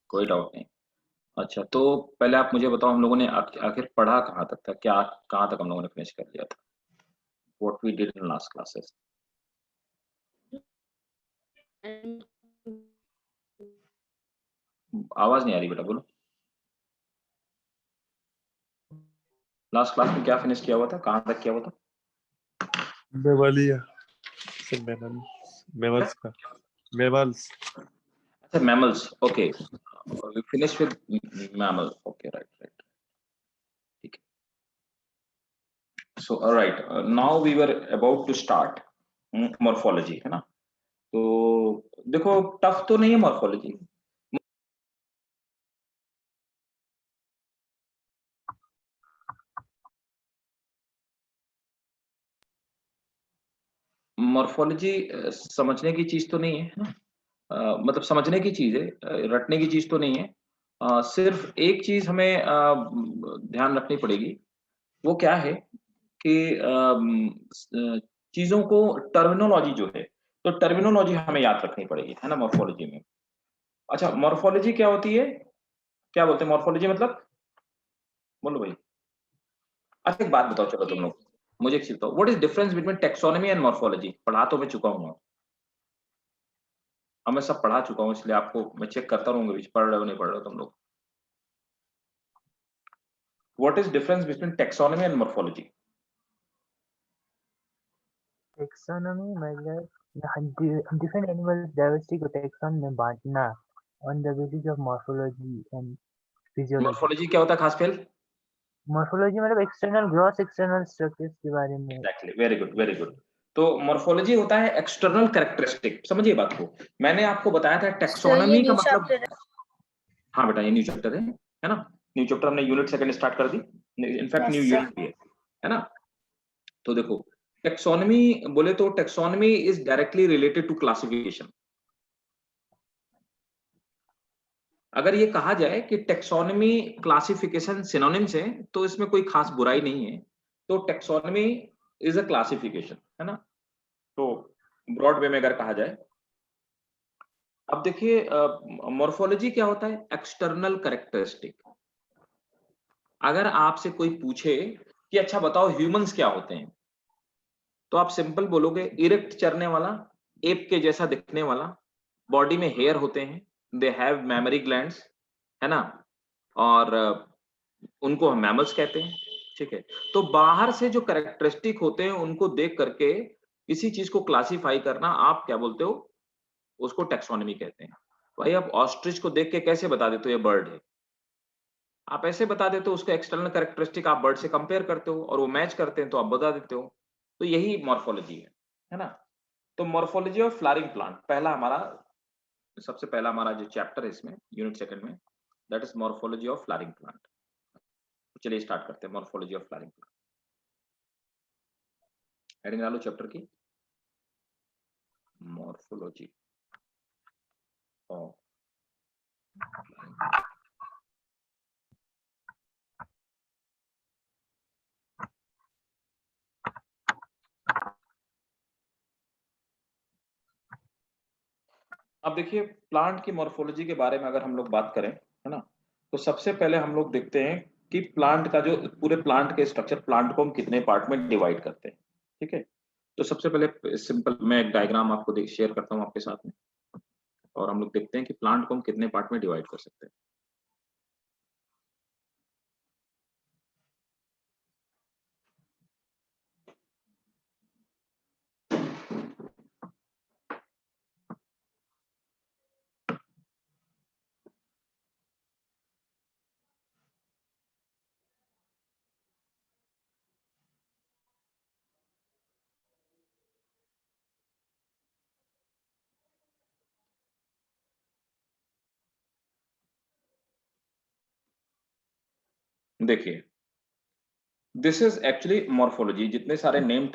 कोई डाउट नहीं। अच्छा, तो पहले आप मुझे बताओ, हम लोगों ने आखिर पढ़ा कहाँ तक था, क्या कहाँ तक हम लोगों ने फिनिश कर लिया था? What we did in last classes. आवाज नहीं आ रही बेटा, बोलो। लास्ट क्लास में क्या फिनिश किया हुआ था, कहाँ तक किया हुआ था? मेवालिया सर, मेमल्स का मेमल्स। अच्छा, mammals, okay, we finish with mammal, okay, right right, ठीक है। So alright, now we were about to start morphology, है ना? तो देखो, टफ तो नहीं है मॉर्फोलॉजी। मॉर्फोलॉजी समझने की चीज तो नहीं है ना? मतलब समझने की चीज है, रटने की चीज तो नहीं है। सिर्फ एक चीज हमें ध्यान रखनी पड़ेगी। वो क्या है कि चीजों को, टर्मिनोलॉजी जो है, तो टर्मिनोलॉजी हमें याद रखनी पड़ेगी, है ना, मॉर्फोलॉजी में। अच्छा, मॉर्फोलॉजी क्या होती है, क्या बोलते हैं मॉर्फोलॉजी मतलब? बोलो भाई। अच्छा, एक बात बताओ, चलो तुम लोग मुझे एक चीज बताओ, what is difference between taxonomy and morphology? पढ़ा तो मैं चुका हूँ, अब मैं सब पढ़ा चुका हूँ, इसलिए आपको मैं चेक करता रहूंगा बीच, पढ़ रहे हो नहीं पढ़ रहे हो तुम लोग। What is difference between taxonomy and morphology? Taxonomy मतलब डिफरेंट एनिमल डाइवर्सिटी को टैक्सॉन में बांटना on the basis of morphology and physiology. Morphology क्या होता है खास फेल? मॉर्फोलॉजी मतलब एक्सटर्नल ग्रॉस एक्सटर्नल स्ट्रक्चर्स के बारे में। Exactly, very good very good. तो मॉर्फोलॉजी होता है एक्सटर्नल कैरेक्टरिस्टिक, समझिए बात को। मैंने आपको बताया था टेक्सोनॉमी का मतलब, हाँ बेटा, ये न्यू चैप्टर है ना? न्यू चैप्टर हमने यूनिट सेकंड स्टार्ट कर दी, इनफैक्ट न्यू यूनिट भी है ना? तो देखो, टेक्सोनॉमी बोले तो taxonomy is directly related to classification. अगर ये कहा जाए कि टेक्सोनॉमी क्लासिफिकेशन सिनोनिम्स है, तो इसमें कोई खास बुराई नहीं है। तो टेक्सोनॉमी इज अ क्लासिफिकेशन, है ना? तो ब्रॉड वे में अगर कहा जाए, अब देखिए, मॉर्फोलॉजी क्या होता है? External characteristic. अगर आपसे कोई पूछे कि अच्छा बताओ ह्यूमंस क्या होते हैं, तो आप सिंपल बोलोगे, इरेक्ट चरने वाला, एप के जैसा दिखने वाला, बॉडी में हेयर होते हैं, दे हैव मैमरी ग्लैंड्स, है ना? और उनको हम मैमल्स कहते हैं, ठीक है? तो बाहर से जो कैरेक्टरिस्टिक होते हैं उनको देख करके किसी चीज को क्लासिफाई करना, आप क्या बोलते हो? उसको टेक्सोनॉमी कहते हैं। भाई, आप ऑस्ट्रिच को देख के कैसे बता देते हो ये बर्ड है? आप ऐसे बता देते हो, उसका एक्सटर्नल कैरेक्टरिस्टिक आप बर्ड से कंपेयर करते हो और वो मैच करते हैं तो आप बता देते हो। तो यही मॉर्फोलॉजी है ना? तो मॉर्फोलॉजी ऑफ फ्लावरिंग प्लांट, पहला हमारा, सबसे पहला हमारा जो चैप्टर है इसमें, यूनिट सेकंड में, that is morphology of flowering plant. चलिए स्टार्ट करते हैं, morphology of flowering plant. Heading डालो चैप्टर की, मॉर्फोलॉजी ऑफ। अब देखिए, प्लांट की मॉर्फोलॉजी के बारे में अगर हम लोग बात करें, है ना, तो सबसे पहले हम लोग देखते हैं कि प्लांट का जो पूरे प्लांट के स्ट्रक्चर, प्लांट को हम कितने पार्ट में डिवाइड करते हैं, ठीक है? तो सबसे पहले सिंपल मैं एक डायग्राम आपको शेयर करता हूँ आपके साथ में, और हम लोग देखते हैं कि प्लांट को हम कितने पार्ट में डिवाइड कर सकते हैं। देखिए, दिस इज एक्चुअली मॉर्फोलॉजी, जितने सारे नेम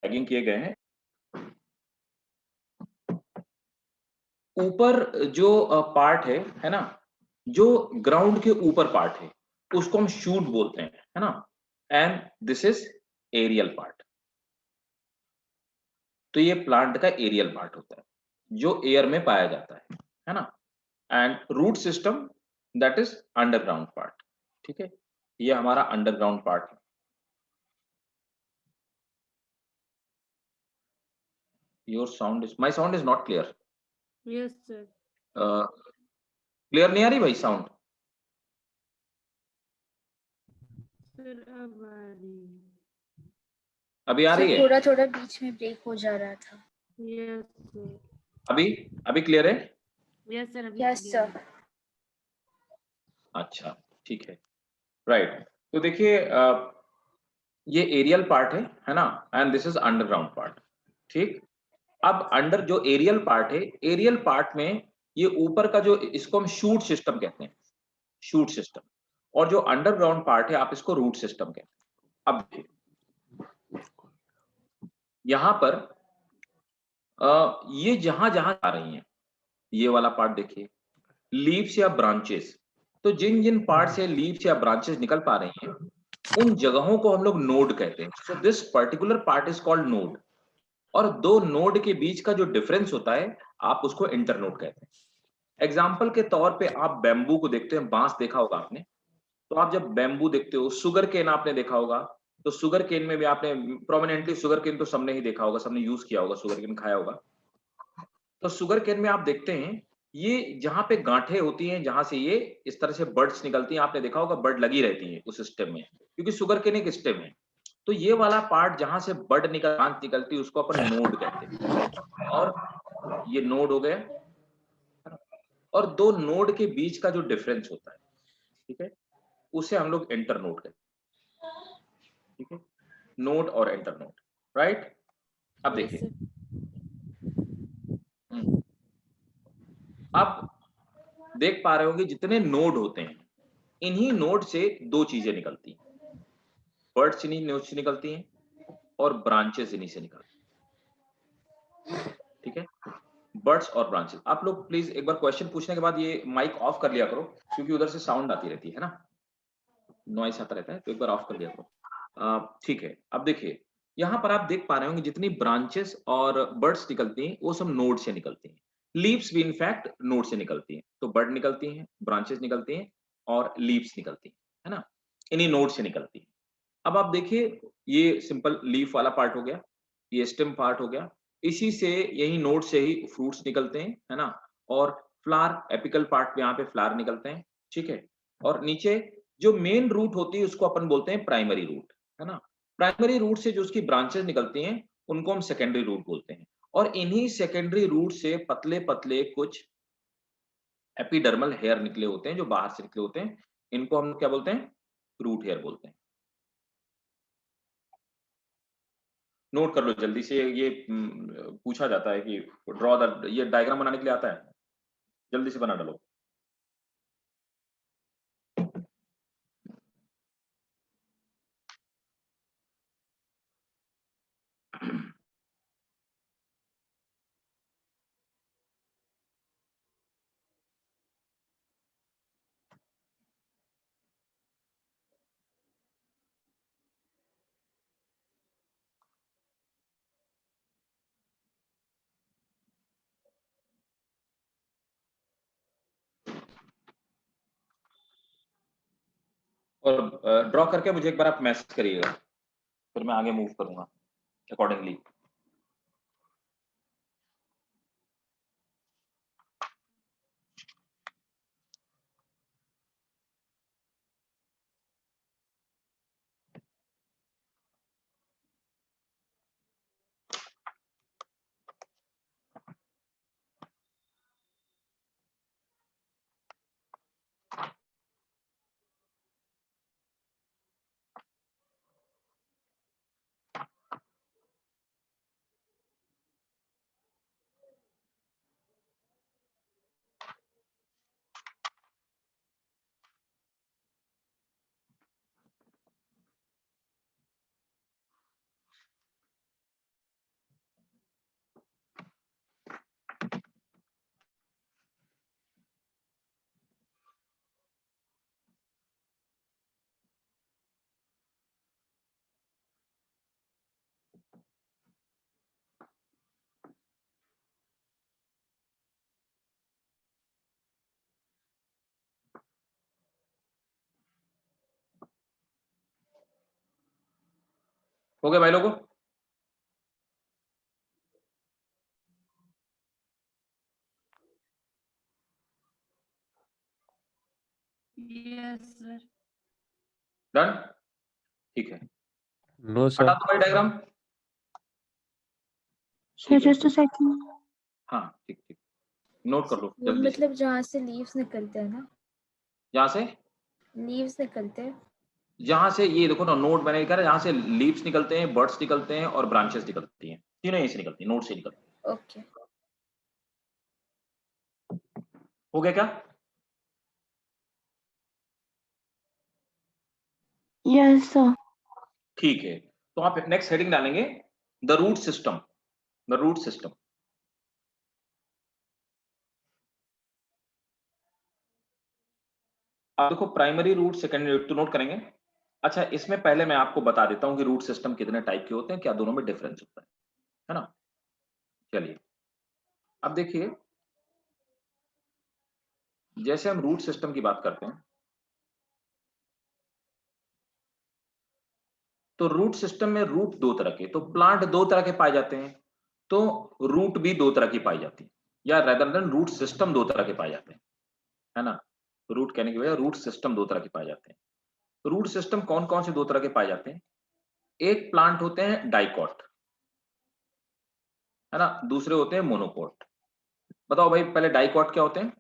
टैगिंग किए गए हैं, ऊपर जो पार्ट है ना, जो ग्राउंड के ऊपर पार्ट है, उसको हम शूट बोलते हैं, है ना? And this is aerial part. तो ये प्लांट का एरियल पार्ट होता है। जो एयर में पाया जाता है ना। And root system that is underground part. ठीक है, ये हमारा अंडरग्राउंड पार्ट है। Your sound is, my sound is not clear. Yes sir. Clear नहीं आ रही भाई साउंड? सर अब आ रही है। अभी आ रही है? थोड़ा थोड़ा बीच में ब्रेक हो जा रहा था। Yes sir. अभी अभी क्लियर है? Yes sir. अभी यस clear है। सर। अच्छा ठीक है, राइट। तो देखिए ये एरियल पार्ट है ना, and this is underground part. ठीक, अब अंडर जो एरियल पार्ट है, एरियल पार्ट में ये ऊपर का जो, इसको हम शूट सिस्टम कहते हैं, शूट सिस्टम। और जो अंडरग्राउंड पार्ट है आप इसको रूट सिस्टम कहते हैं। अब देखिए यहां पर ये जहां जहां आ रही हैं, ये वाला पार्ट देखिए, लीव्स या ब्रांचेस। तो जिन जिन पार्ट से लीव्स या ब्रांचेस निकल पा रही हैं, उन जगहों को हम लोग नोड कहते हैं। So this particular part is called node. और दो नोड के बीच का जो डिफरेंस होता है, आप उसको इंटरनोड कहते हैं। एग्जाम्पल के तौर पे आप बैम्बू को देखते हैं, बांस देखा होगा आपने। तो आप जब बैम्बू देखते हो, शुगर केन आपने देखा होगा, तो शुगर केन में भी आपने प्रोमिनेंटली, शुगर केन तो सबने ही देखा होगा, सबने यूज किया होगा, शुगर केन खाया होगा। तो शुगर केन में आप देखते हैं, ये जहां पे गांठें होती हैं, जहां से ये इस तरह से बर्ड्स निकलती हैं, आपने देखा होगा बर्ड लगी रहती है उस स्टेम में, क्योंकि शुगर केन एक स्टेम है। तो ये वाला पार्ट जहां से बर्ड निकलती है, उसको अपन नोड कहते हैं। और ये नोड हो गया। और दो नोड के बीच का जो डिफरेंस होता है, ठीक है, उसे हम लोग इंटर नोड कहते हैं। ठीक है, नोड और इंटर नोड, राइट। अब यस देखिए सर। अब देख पा रहे होंगे जितने नोड होते हैं, इन्हीं नोड से दो चीजें निकलती हैं। बर्ड्स इन्हीं नोड से निकलती हैं और ब्रांचेस इन्हीं से निकलती हैं। ठीक है, बर्ड्स और ब्रांचेस। आप लोग प्लीज एक बार क्वेश्चन पूछने के बाद ये माइक ऑफ कर लिया करो, क्योंकि उधर से साउंड आती रहती है ना, नॉइस आता रहता है, तो एक बार ऑफ कर लिया करो। ठीक है, अब देखिए यहां पर आप देख पा रहे होंगे जितनी ब्रांचेस और बर्ड्स निकलती हैं, वो सब नोड से निकलती हैं। लीव्स भी इनफैक्ट नोड से निकलती हैं। तो बर्ड निकलती हैं, ब्रांचेस निकलती हैं और लीव्स निकलती हैं, है ना, इन्हीं नोड से निकलती हैं। अब आप देखिए ये सिंपल लीफ वाला पार्ट हो गया, ये स्टेम पार्ट हो गया, इसी से, यही नोड से ही फ्रूट्स निकलते हैं, है ना। और फ्लावर, एपिकल पार्ट पे यहाँ पे फ्लावर निकलते हैं। ठीक है, और नीचे जो मेन रूट होती है उसको अपन बोलते हैं प्राइमरी रूट, है ना। प्राइमरी रूट से जो उसकी ब्रांचेस निकलती हैं उनको हम सेकेंडरी रूट बोलते हैं। और इन्हीं सेकेंडरी रूट से पतले पतले कुछ एपिडर्मल हेयर निकले होते हैं, जो बाहर से निकले होते हैं, इनको हम क्या बोलते हैं, रूट हेयर बोलते हैं। नोट कर लो जल्दी से, ये पूछा जाता है कि ड्रॉ द, ये डायग्राम बनाने के लिए आता है, जल्दी से बना डालो। और ड्रॉ करके मुझे एक बार आप मैसेज करिएगा, फिर मैं आगे मूव करूंगा अकॉर्डिंगली। हो गया भाई लोगों? Yes sir. डन? ठीक है, नो हटा सर। दो भाई डायग्राम। सर ठीक है, जस्ट अ सेकंड। हाँ ठीक ठीक, नोट कर लो वो जल्दी से। मतलब जहाँ से लीव्स निकलते हैं ना, यहाँ से, लीव्स निकलते हैं। जहां से ये देखो ना, नोट मैंने लिखा है, जहां से लीव्स निकलते हैं, बर्ड्स निकलते हैं और ब्रांचेस निकलती हैं, तीनों यहीं से निकलती हैं, नोट से निकलती ओके। हैं। हो गया क्या? Yes sir. ठीक है, तो आप नेक्स्ट हेडिंग डालेंगे the root system. The root system, आप देखो प्राइमरी रूट, सेकेंडरी रूट तो नोट करेंगे। अच्छा, इसमें पहले मैं आपको बता देता हूं कि रूट सिस्टम कितने टाइप के होते हैं, क्या दोनों में डिफरेंस होता है ना? चलिए, अब देखिए, जैसे हम रूट सिस्टम की बात करते हैं, तो रूट सिस्टम में रूट दो तरह के, तो प्लांट दो तरह के पाए जाते हैं, तो रूट भी दो तरह की पाई जाती है, या रेदर देन रूट सिस्टम दो तरह के पाए जाते हैं, है ना? रूट कहने की वजह, रूट सिस्टम दो तरह के पाए जाते हैं। रूट सिस्टम कौन कौन से दो तरह के पाए जाते हैं? एक प्लांट होते हैं डाइकॉट, है ना, दूसरे होते हैं मोनोकॉट। बताओ भाई, पहले डाइकॉट क्या होते हैं?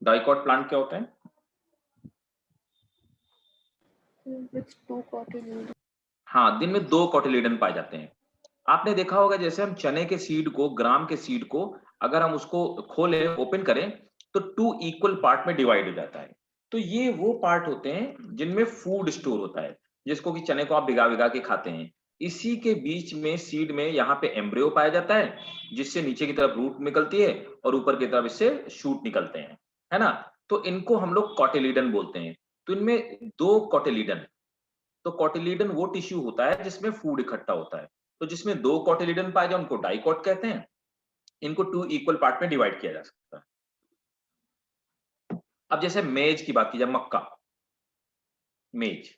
डाइकॉट प्लांट क्या होते हैं? With to cotyledon. हाँ, दिन में दो कॉटिलीडन पाए जाते हैं। आपने देखा होगा, जैसे हम चने के सीड को, ग्राम के सीड को, अगर हम उसको खोलें, ओपन करें, तो टू इक्वल पार्ट में डिवाइड हो जाता है। तो ये वो पार्ट होते हैं जिनमें फूड स्टोर होता है, जिसको कि चने को आप भिगा भिगा के खाते हैं। इसी के बीच में सीड में यहाँ पे एम्ब्रियो पाया जाता है, जिससे नीचे की तरफ रूट निकलती है और ऊपर की तरफ इससे शूट निकलते हैं, है ना? तो इनको हम लोग कॉटिलीडन बोलते हैं। तो इनमें दो कॉटिलीडन, तो कॉटिलीडन वो टिश्यू होता है जिसमें फूड इकट्ठा होता है। तो जिसमें दो कॉटिलीडन पाए जाए उनको डाइकॉट कहते हैं। इनको टू इक्वल पार्ट में डिवाइड किया जा सकता है। अब जैसे मेज की बात की जाए, मक्का, मेज,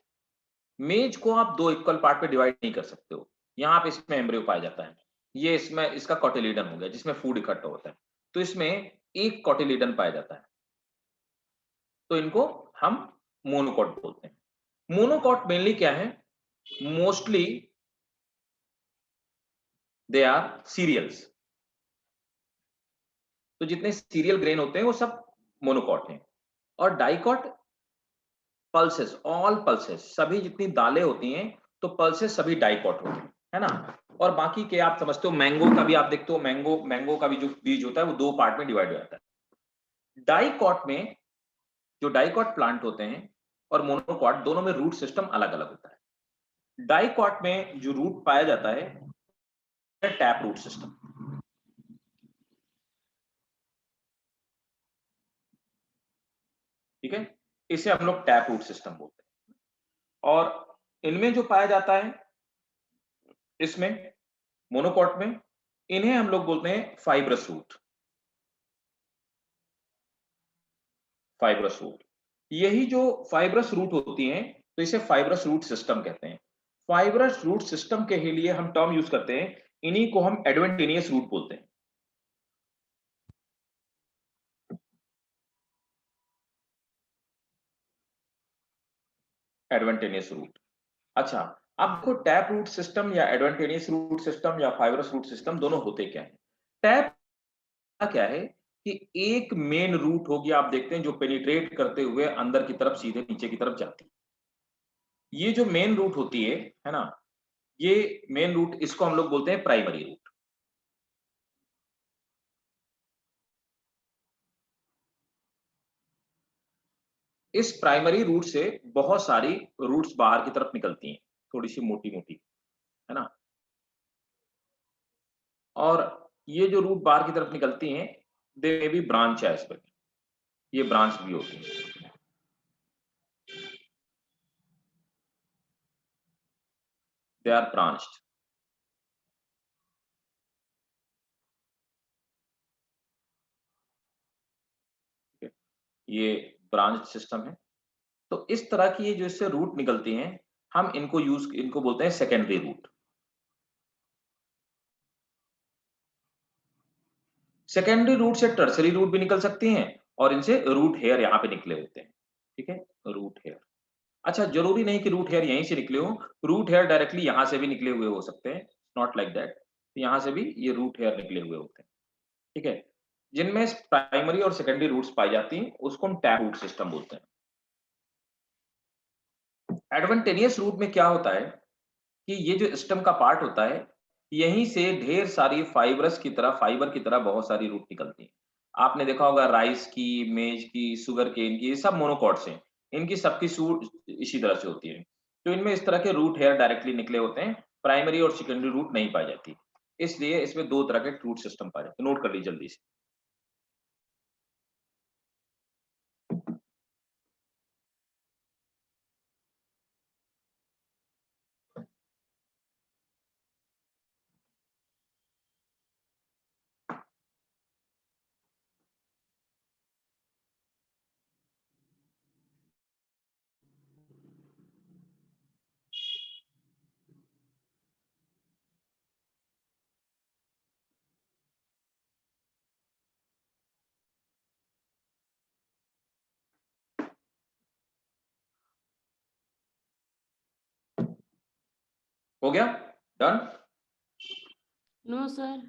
मेज को आप दो इक्वल पार्ट में डिवाइड नहीं कर सकते हो। यहाँ आप इसमें एम्ब्रियो पाया जाता है, ये इसमें इसका कॉटिलीडन हो गया जिसमें फूड इकट्ठा होता है, तो इसमें एक कॉटिलीडन पाया जाता है, तो इनको हम मोनोकॉट बोलते हैं। मोनोकॉट मेनली क्या है? Mostly they are cereals. तो जितने सीरियल ग्रेन होते हैं वो सब मोनोकॉट हैं। और डाइकॉट पल्सेस, ऑल पल्सेस, सभी जितनी दालें होती हैं, तो पल्सेस सभी डाइकॉट होते हैं, है ना? और बाकी के आप समझते हो, मैंगो का भी आप देखते हो, मैंगो का भी जो बीज होता है वो दो पार्ट में डिवाइड हो जाता है। डाइकॉट में, जो डाइकॉट प्लांट होते हैं और मोनोकॉट, दोनों में रूट सिस्टम अलग अलग होता है। डाइकॉट में जो रूट पाया जाता है, टैप रूट सिस्टम, ठीक है, इसे हम लोग टैप रूट सिस्टम बोलते हैं। और इनमें जो पाया जाता है, इसमें मोनोकॉट में, इन्हें हम लोग बोलते हैं फाइब्रस रूट। फाइब्रस रूट, यही जो फाइब्रस रूट होती हैं, तो इसे फाइब्रस रूट सिस्टम कहते हैं। फाइब्रस रूट सिस्टम के लिए हम टर्म यूज करते हैं, इन्हीं को हम एडवेंटेनियस रूट बोलते हैं। एडवेंटेनियस रूट। अच्छा, अब देखो, टैप रूट सिस्टम या एडवेंटेनियस रूट सिस्टम या फाइब्रस रूट सिस्टम दोनों होते क्या है? टैप क्या है कि एक मेन रूट होगी, आप देखते हैं, जो पेनिट्रेट करते हुए अंदर की तरफ सीधे नीचे की तरफ जाती है। ये जो मेन रूट होती है ना, ये मेन रूट, इसको हम लोग बोलते हैं प्राइमरी रूट। इस प्राइमरी रूट से बहुत सारी रूट्स बाहर की तरफ निकलती हैं, थोड़ी सी मोटी मोटी, है ना? और ये जो रूट बाहर की तरफ निकलती हैं, they may be branch as well, ये ब्रांच भी होती है, दे आर ब्रांच्ड। ये ब्रांच सिस्टम है। तो इस तरह की ये जो इससे रूट निकलती हैं, हम इनको बोलते हैं सेकेंडरी रूट। सेकेंडरी रूट से टर्सरी रूट भी निकल सकती हैं और इनसे रूट हेयर यहाँ पे निकले होते हैं। ठीक है, रूट हेयर। अच्छा, जरूरी नहीं कि रूट हेयर यहीं से निकले हो, रूट हेयर डायरेक्टली यहाँ से भी निकले हुए हो सकते हैं, नॉट लाइक दैट। यहाँ से भी ये रूट हेयर निकले हुए होते हैं। ठीक है, जिनमें प्राइमरी और सेकेंडरी रूट्स पाई जाती हैं उसको हम टैप रूट सिस्टम बोलते हैं। एडवांटेनियस रूट में क्या होता है कि ये जो स्टेम का पार्ट होता है, यहीं से ढेर सारी फाइबर की तरह बहुत सारी रूट निकलती हैं। आपने देखा होगा राइस की, मेज की, शुगर केन की, ये सब मोनोकॉट्स हैं। इनकी सबकी सूट इसी तरह से होती है। तो इनमें इस तरह के रूट हेयर डायरेक्टली निकले होते हैं, प्राइमरी और सेकेंडरी रूट नहीं पाई जाती। इसलिए इसमें 2 तरह के रूट सिस्टम पाए जाते हैं। नोट कर लीजिए जल्दी से। हो गया? डन? No sir.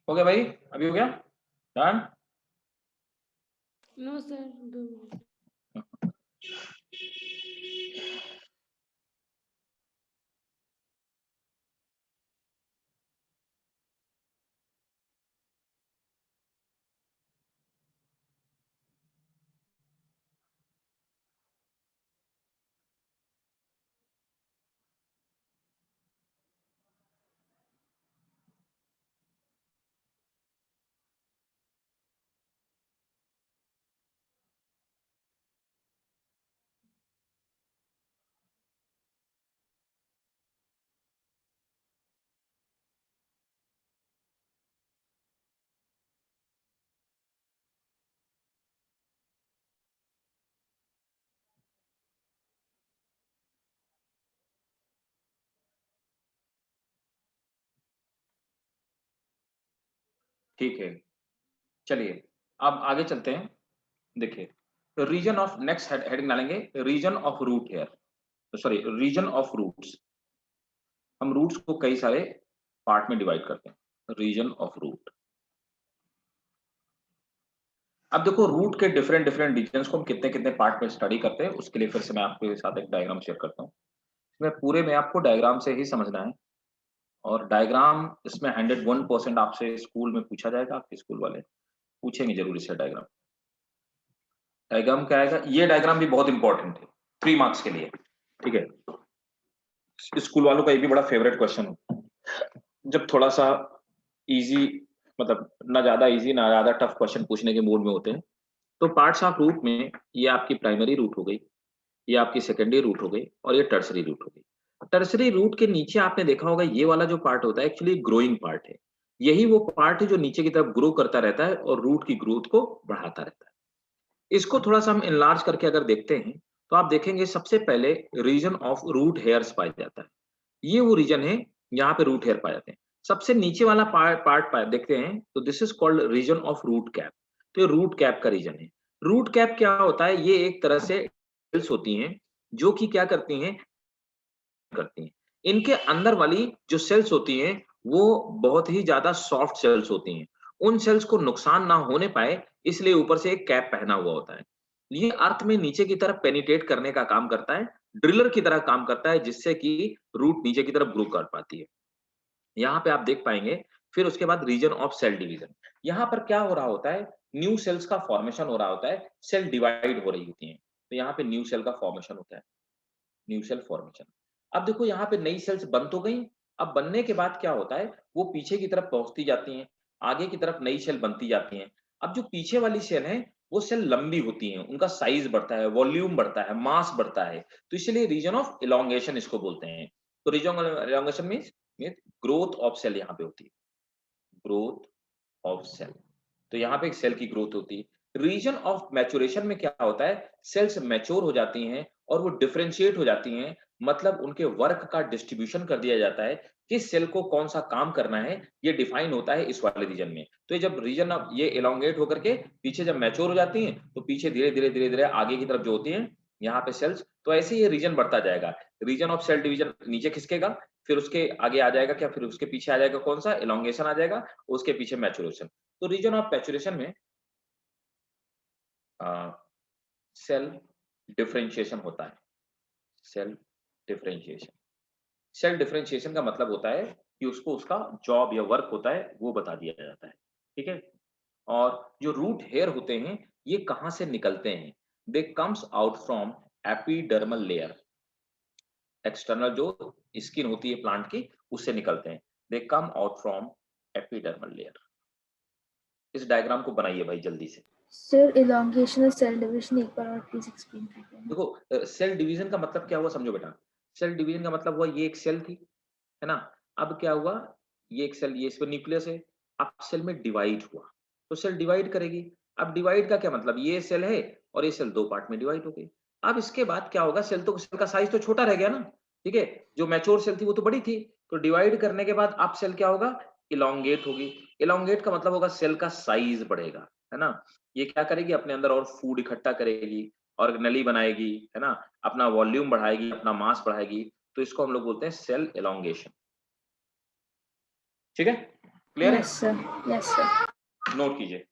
हो गया भाई? अभी हो गया? डन? No sir, 2 minute. ठीक है, चलिए अब आगे चलते हैं। देखिए, रीजन ऑफ नेक्स्ट हेडिंग डालेंगे, region of root hair, sorry region of roots. हम रूट्स को कई सारे पार्ट में डिवाइड करते हैं। Region of root. अब देखो, रूट के डिफरेंट डिफरेंट रीजन्स को हम कितने कितने पार्ट में स्टडी करते हैं, उसके लिए फिर से मैं आपके साथ एक डायग्राम शेयर करता हूँ। इसमें पूरे में आपको डायग्राम से ही समझना है, और डायग्राम इसमें 101% आपसे स्कूल में पूछा जाएगा। आपके स्कूल वाले पूछेंगे जरूर इससे डायग्राम। डायग्राम क्या आएगा? ये डायग्राम भी बहुत इंपॉर्टेंट है 3 मार्क्स के लिए। ठीक है, स्कूल वालों का ये भी बड़ा फेवरेट क्वेश्चन है। जब थोड़ा सा इजी मतलब ना ज्यादा इजी ना ज्यादा टफ क्वेश्चन पूछने के मूड में होते हैं। तो पार्ट्स ऑफ रूट में ये आपकी प्राइमरी रूट हो गई, ये आपकी सेकेंडरी रूट हो गई और ये टर्सरी रूट हो गई। टर्सरी रूट के नीचे आपने देखा होगा ये वाला जो पार्ट होता है एक्चुअली ग्रोइंग पार्ट है। यही वो पार्ट है जो नीचे की तरफ ग्रो करता रहता है और रूट की ग्रोथ को बढ़ाता रहता है। इसको थोड़ा सा हम इनलार्ज करके अगर देखते हैं तो आप देखेंगे सबसे पहले रीजन ऑफ रूट हेयर्स पाया जाता है। ये वो रीजन है यहाँ पे रूट हेयर पाए जाते हैं। सबसे नीचे वाला पार्ट देखते हैं तो this is called region of root cap. तो ये रूट कैप का रीजन है। रूट कैप क्या होता है? ये एक तरह से सेल्स होती हैं जो कि क्या करती हैं इनके अंदर वाली जो सेल्स होती हैं वो बहुत ही ज्यादा सॉफ्ट सेल्स होती हैं। उन सेल्स को नुकसान ना होने पाए इसलिए ऊपर से एक कैप पहना हुआ होता है। ये अर्थ में नीचे की तरफ पेनिट्रेट करने का काम करता है, ड्रिलर की तरह काम करता है जिससे कि रूट नीचे की तरफ ग्रो कर पाती है। यहाँ पे आप देख पाएंगे। फिर उसके बाद रीजन ऑफ सेल डिवीजन। यहाँ पर क्या हो रहा होता है? न्यू सेल्स का फॉर्मेशन हो रहा होता है, सेल डिवाइड हो रही होती हैं। तो यहाँ पे न्यू सेल का फॉर्मेशन होता है, न्यू सेल फॉर्मेशन। अब देखो यहाँ पे नई सेल्स बन तो गई। अब बनने के बाद क्या होता है? वो पीछे की तरफ पहुंचती जाती हैं, आगे की तरफ नई सेल बनती जाती हैं। अब जो पीछे वाली सेल है वो सेल लंबी होती हैं, उनका साइज बढ़ता है, वॉल्यूम बढ़ता है, मास बढ़ता है। तो इसलिए रीजन ऑफ इलोंगेशन इसको बोलते हैं। तो region elongation means growth of cell यहाँ पे होती है, ग्रोथ ऑफ सेल। तो यहाँ पे एक सेल की ग्रोथ होती है। रीजन ऑफ मैच्योरेशन में क्या होता है? सेल्स मैच्योर हो जाती हैं और वो डिफरेंशिएट हो जाती हैं। मतलब उनके वर्क का डिस्ट्रीब्यूशन कर दिया जाता है, किस सेल को कौन सा काम करना है ये डिफाइन होता है इस वाले रीजन में। तो ये जब रीजन ऑफ ये एलोंगेट होकर के पीछे जब मैच्योर हो जाती हैं तो पीछे धीरे धीरे धीरे धीरे आगे की तरफ जो होती हैं यहाँ पे सेल्स, तो ऐसे ही ये रीजन बढ़ता जाएगा। रीजन ऑफ सेल डिवीजन नीचे खिसकेगा, फिर उसके आगे आ जाएगा क्या? फिर उसके पीछे आ जाएगा कौन सा? एलोंगेशन आ जाएगा, उसके पीछे मैच्योरेशन। तो रीजन ऑफ मैच्योरेशन में सेल डिफरेंशिएशन होता है। सेल डिफरेंशिएशन, सेल डिफरेंशिएशन का मतलब होता है कि उसको उसका जॉब या वर्क होता है वो बता दिया जाता है। ठीक है। और जो रूट हेयर होते हैं ये कहां से निकलते हैं? They comes out from epidermal layer. External जो स्किन होती है प्लांट की उससे निकलते हैं। They come out from epidermal layer. इस डायग्राम को बनाइए भाई जल्दी से। सर इलॉन्गेशन और सेल डिवीजन एक बार और प्लीज एक्सप्लेन कीजिए। देखो सेल डिवीजन का मतलब क्या हुआ समझो बेटा। सेल डिवीजन का मतलब हुआ ये एक सेल थी, है ना? अब क्या हुआ? ये एक सेल, ये इसमें न्यूक्लियस है। अब सेल में डिवाइड हुआ तो सेल डिवाइड करेगी। अब डिवाइड का क्या मतलब? ये सेल है और ये सेल दो पार्ट में डिवाइड हो गई। अब इसके बाद क्या होगा? सेल का साइज तो छोटा रह गया ना। ठीक है। जो मैच्योर सेल थी वो तो बड़ी थी। तो डिवाइड करने के बाद अब सेल क्या होगा? इलोंगेट होगी। इलोंगेट का मतलब होगा सेल का साइज बढ़ेगा, है ना? ये क्या करेगी? अपने अंदर और फूड इकट्ठा करेगी, ऑर्गेनेली बनाएगी, है ना? अपना वॉल्यूम बढ़ाएगी, अपना मास बढ़ाएगी। तो इसको हम लोग बोलते हैं सेल एलोंगेशन। ठीक है? क्लियर है? Yes sir, yes sir. Note कीजिए।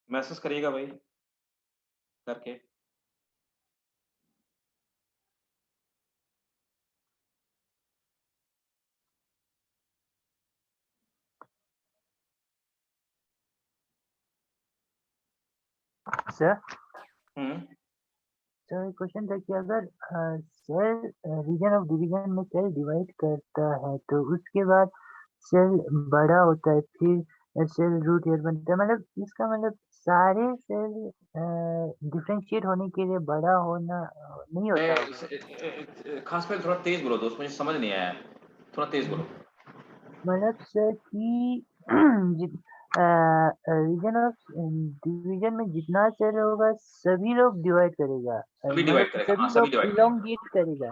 मैसेज करिएगा भाई करके। सर हम्म। सर क्वेश्चन था कि अगर सेल रीजन ऑफ डिवीजन में सेल डिवाइड करता है तो उसके बाद सेल बड़ा होता है, फिर सेल रूट हेयर बनता है। मतलब इसका मतलब सारे सेल डिफरेंशिएट होने के लिए बड़ा होना नहीं होता होगा। खास पे थोड़ा तेज बोलो दोस्त, मुझे समझ नहीं आया। थोड़ा तेज बोलो। मतलब सर कि रीजन ऑफ डिवीजन में जितना सेल होगा सभी लोग डिवाइड करेगा, सभी मतलब डिवाइड करेगा, हाँ सभी सभी लोग डिवाइड करेगा, इलोंगेट करेगा।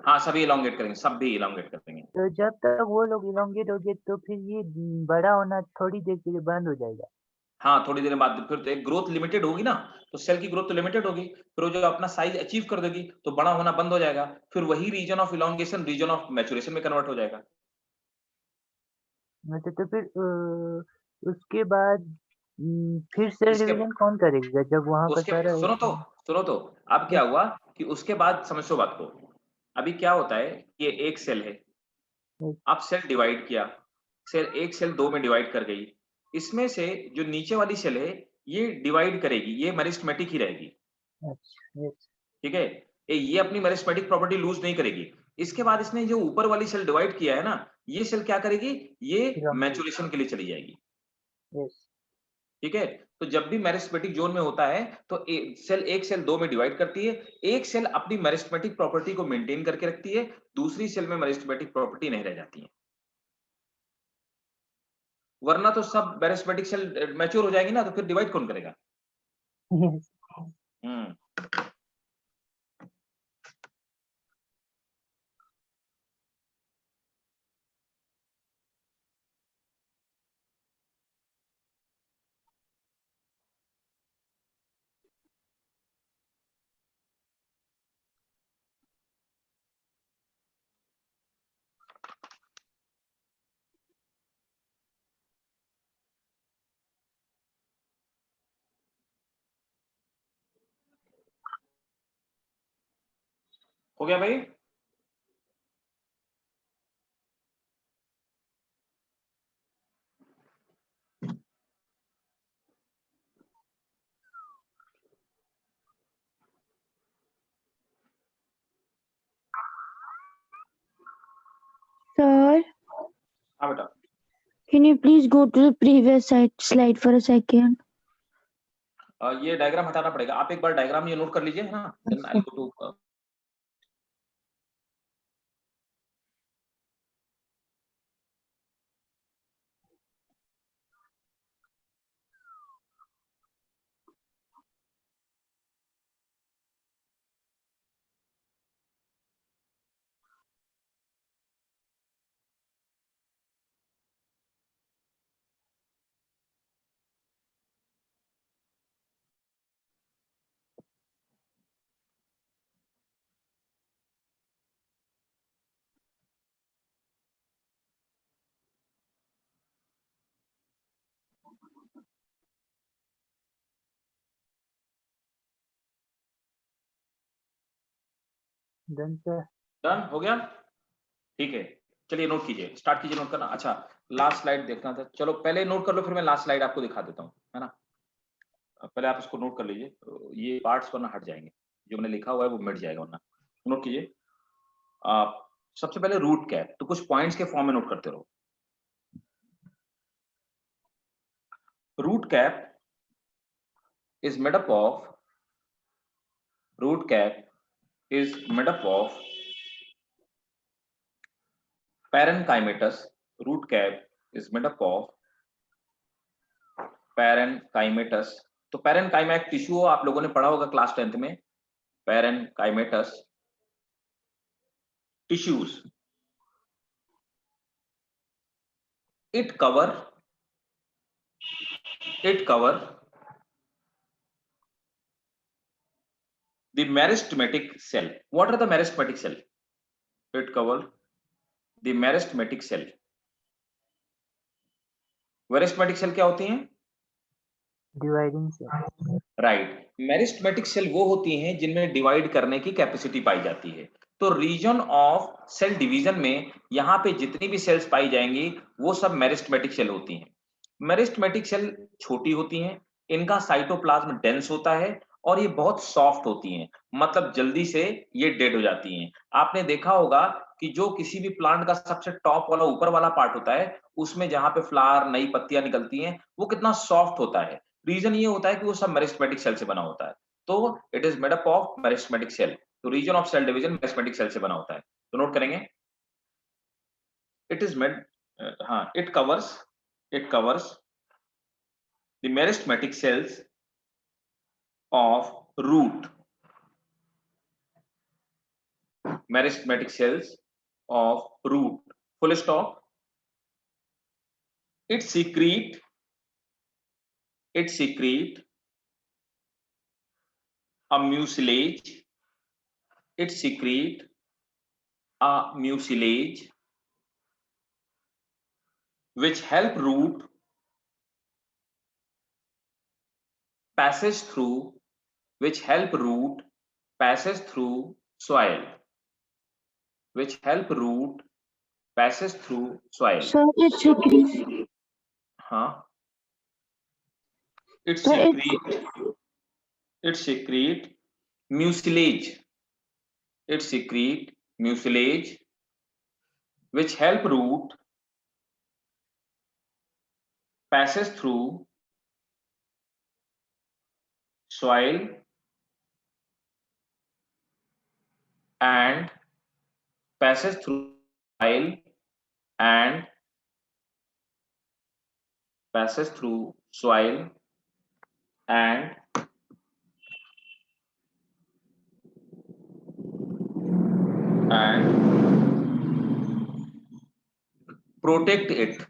हाँ सभी इलोंगेट करेंगे, सब भी इलोंगेट करेंगे। तो जब तक वो लोग इलोंगेट हो गए तो फिर ये बड़ा होना थोड़ी देर के लिए बंद हो जाएगा। हाँ थोड़ी देर बाद फिर तो एक ग्रोथ लिमिटेड होगी ना, तो सेल की ग्रोथ तो लिमिटेड होगी, फिर वो जो अपना साइज अचीव कर देगी तो बड़ा होना बंद हो जाएगा, फिर वही region of elongation region of maturation में कन्वर्ट हो जाएगा। मतलब तो फिर उसके बाद फिर सेल इसके डिवीजन कौन करेगा जब वहां पर उसके सारा सुनो तो अब क्या हुआ कि उसके बाद समझो बात को, अभी क्या होता है, ये एक सेल है, आप सेल डिवाइड किया, सेल एक सेल दो में डिवाइड कर गई, इसमें से जो नीचे वाली सेल है ये डिवाइड करेगी, ये मेरिस्टेमेटिक ही रहेगी, अच्छा, ठीक है, ये अपनी मेरिस्टेमेटिक प्रॉपर्टी लूज नहीं करेगी। इसके बाद इसने जो ऊपर वाली सेल डिवाइड किया है ना, ये सेल क्या करेगी, ये elongate, मैच्योरेशन के लिए चली जाएगी, yes, ठीक है। तो जब भी मेरिस्टेमेटिक जोन में होता है तो एक सेल दो में डिवाइड करती है, एक सेल अपनी मेरिस्टेमेटिक प्रॉपर्टी को मेंटेन करके रखती है, दूसरी सेल में मेरिस्टेमेटिक प्रॉपर्टी नहीं रह जाती है, वरना तो सब मेरिस्टेमेटिक सेल मैच्योर हो जाएगी ना, तो फिर डिवाइड कौन करेगा। yes. हम्म हो गया भाई। Sir, हाँ बेटा, can you please go to the previous slide for a second? ये डायग्राम हटाना पड़ेगा, आप एक बार डायग्राम ये नोट कर लीजिए, है ना, then I go to Done, sir. Done हो गया, ठीक है। चलिए नोट कीजिए, स्टार्ट कीजिए नोट करना। अच्छा लास्ट स्लाइड देखना था, चलो पहले नोट कर लो, फिर मैं लास्ट स्लाइड आपको दिखा देता हूँ, है ना। पहले आप इसको नोट कर लीजिए, ये पार्ट्स वरना हट जाएंगे, जो मैंने लिखा हुआ है वो मिट जाएगा वरना। नोट कीजिए, आप सबसे पहले रूट कैप, तो कुछ पॉइंट्स के फॉर्म में नोट करते रहो। Root cap is made up of root cap is made up of parenchymatous. Root cap is made up of parenchymatous. तो पैरेनकाइमा एक टिश्यू आप लोगों ने पढ़ा होगा क्लास 10th में, parenchymatous tissues. It cover the meristematic cell. What are the meristematic cell? It cover the meristematic cell. meristematic cell क्या होती हैं? Dividing cell. Right, meristematic cell वो होती हैं जिनमें डिवाइड करने की कैपेसिटी पाई जाती है। तो रीजन ऑफ सेल डिवीजन में यहाँ पे जितनी भी सेल्स पाई जाएंगी वो सब मेरिस्टेमेटिक सेल होती हैं। मेरिस्टेमेटिक सेल छोटी होती हैं, इनका साइटोप्लाज्म डेंस होता है और ये बहुत सॉफ्ट होती हैं, मतलब जल्दी से ये डेड हो जाती हैं। आपने देखा होगा कि जो किसी भी प्लांट का सबसे टॉप वाला ऊपर वाला पार्ट होता है, उसमें जहां पे फ्लावर नई पत्तियां निकलती हैं वो कितना सॉफ्ट होता है, रीजन ये होता है कि वो सब मेरिस्टेमेटिक सेल से बना होता है। तो it is made up of meristematic cell. तो region of cell division meristematic cell से बना होता है, तो नोट करेंगे। इट इज मेड, हाँ, it covers the meristematic cells of root. Meristematic cells of root. Full stop. It secrete a mucilage. It secrete a mucilage which help root passage through soil. Which help root passage through soil. So it secretes. Huh? It So secrete mucilage. It secrete mucilage which help root passage through soil and passage through soil and passage through soil and protect it.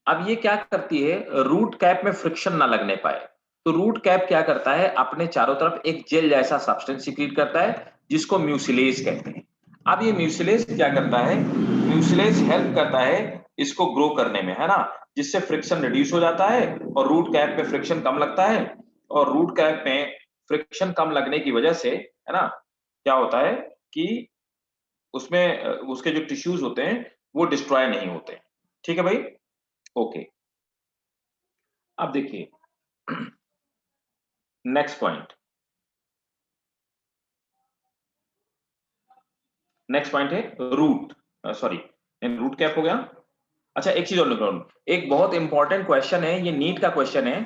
अब ये क्या करती है, root cap में friction ना लगने पाए, तो रूट कैप क्या करता है, अपने चारों तरफ एक जेल जैसा सब्सटेंस सीक्रेट करता है जिसको म्यूसिलेज कहते हैं। अब ये म्यूसिलेज क्या करता है, म्यूसिलेज हेल्प करता है इसको ग्रो करने में, है ना, जिससे फ्रिक्शन रिड्यूस हो जाता है और रूट कैप में फ्रिक्शन कम लगता है, और रूट कैप में फ्रिक्शन कम लगने की वजह से, है ना, क्या होता है कि उसमें उसके जो टिश्यूज होते हैं वो डिस्ट्रॉय नहीं होते। ठीक है भाई, ओके। अब देखिए नेक्स्ट पॉइंट है रूट, सॉरी रूट कैप हो गया। अच्छा एक चीज और लिख रहा हूं, एक बहुत इंपॉर्टेंट क्वेश्चन है, ये नीट का क्वेश्चन है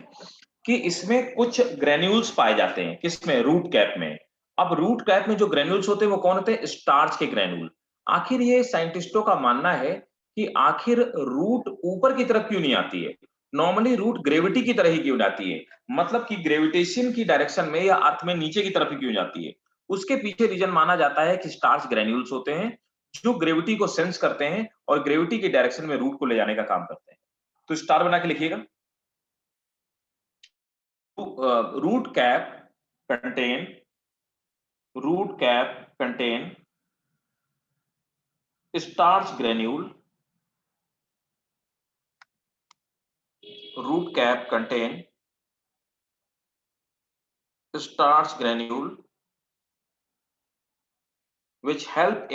कि इसमें कुछ ग्रेन्यूल्स पाए जाते हैं, किसमें, रूट कैप में। अब रूट कैप में जो ग्रेन्यूल्स होते हैं वो कौन होते हैं, स्टार्च के ग्रेन्यूल। आखिर ये साइंटिस्टों का मानना है कि आखिर रूट ऊपर की तरफ क्यों नहीं आती है, नॉर्मली रूट ग्रेविटी की तरह ही क्यों जाती है, मतलब कि ग्रेविटेशन की डायरेक्शन में या अर्थ में नीचे की तरफ ही क्यों जाती है। उसके पीछे रीजन माना जाता है कि स्टार्च ग्रेन्यूल्स होते हैं जो ग्रेविटी को सेंस करते हैं और ग्रेविटी के डायरेक्शन में रूट को ले जाने का काम करते हैं। तो स्टार बना के लिखिएगा, root cap contain starch granule. Root cap contain starch granule which help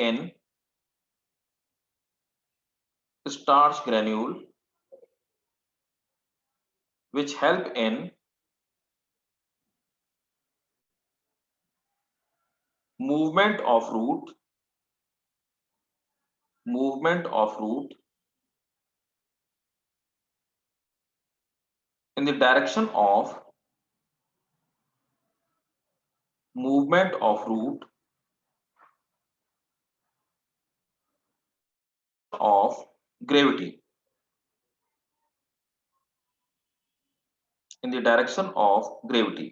in movement of root in the direction of gravity, in the direction of gravity।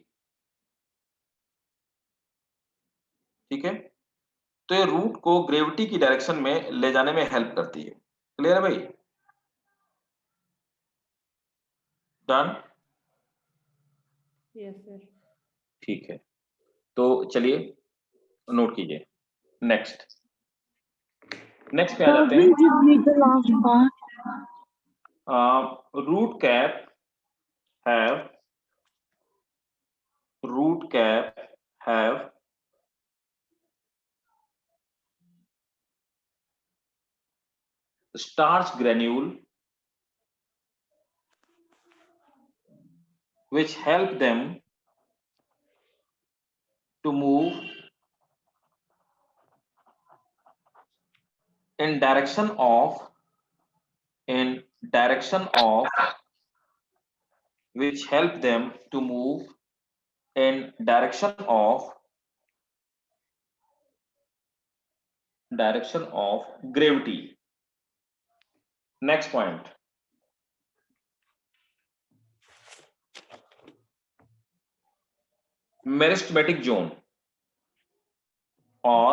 ठीक है, तो ये रूट को ग्रेविटी की डायरेक्शन में ले जाने में हेल्प करती है। क्लियर है भाई, डन, यस सर। ठीक है, तो चलिए नोट कीजिए। नेक्स्ट पे आ जाते हैं। Root cap have starch granule which help them to move in direction of which help them to move in direction of gravity। Next point, meristematic zone और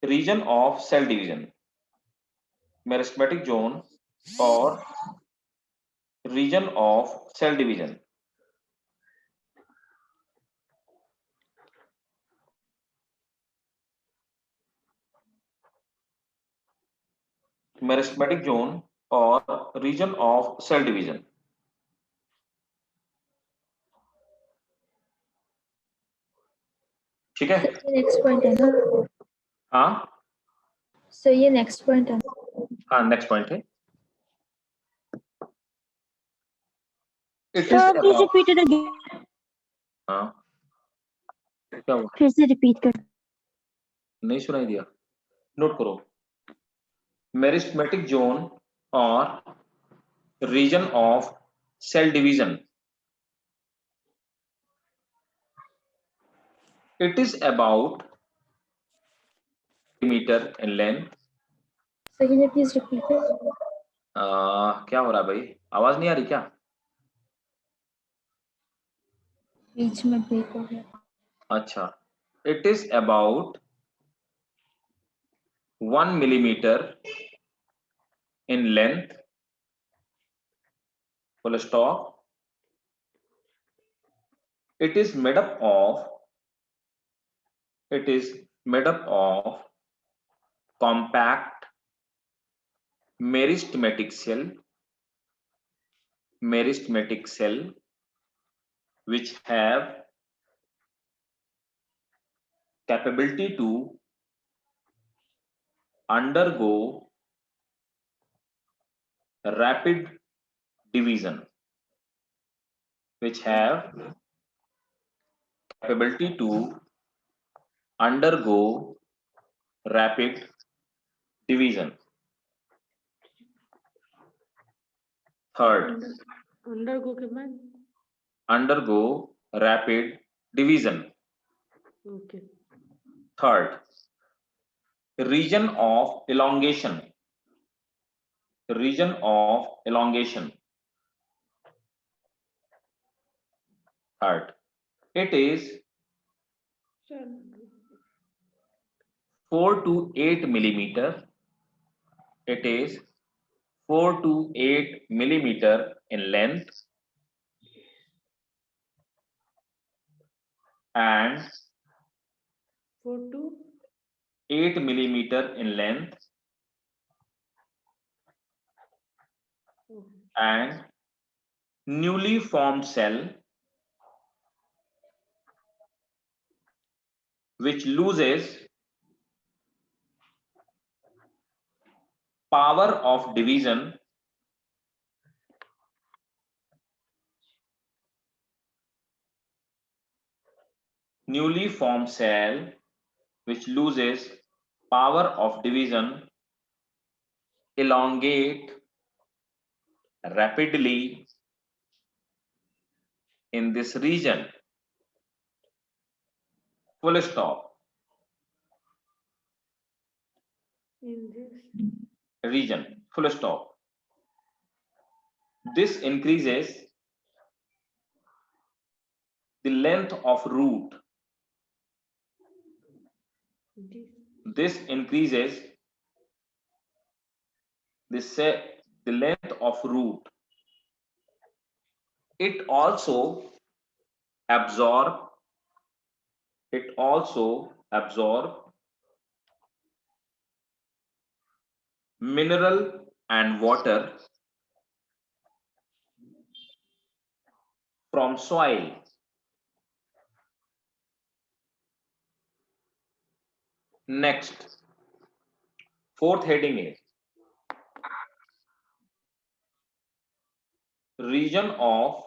region of cell division, meristematic zone और region of cell division. Meristematic zone और region of cell division. ठीक है, next point है ना? हाँ sir ये next point है। हाँ नेक्स्ट पॉइंट है। It is sir please repeat it again. हाँ क्या हुआ, फिर से रिपीट कर। नहीं सुनाई दिया? नोट करो, मेरिस्टेमेटिक जोन और region of cell division. It is about metre in length। Sir can you please repeat it? क्या हो रहा है भाई, आवाज नहीं आ रही क्या? बीच में ब्रेक हो गया। अच्छा, it is about 1 millimeter in length, full stop। It is made up of compact meristematic cell which have capability to undergo rapid division, which have capability to undergo rapid division। Third, undergo के बाद undergo rapid division। Okay. Third, region of elongation, region of elongation। Third, it is 4 to 8 millimeter, it is 4 to 8 millimeter in length and 4 to 8 millimeter in length and newly formed cell which loses power of division newly formed cell which loses power of division elongate rapidly in this region, full stop। in this Region, full stop। This increases the length of root, this increases the length of root। It also absorb mineral and water from soil। Next, fourth heading is region of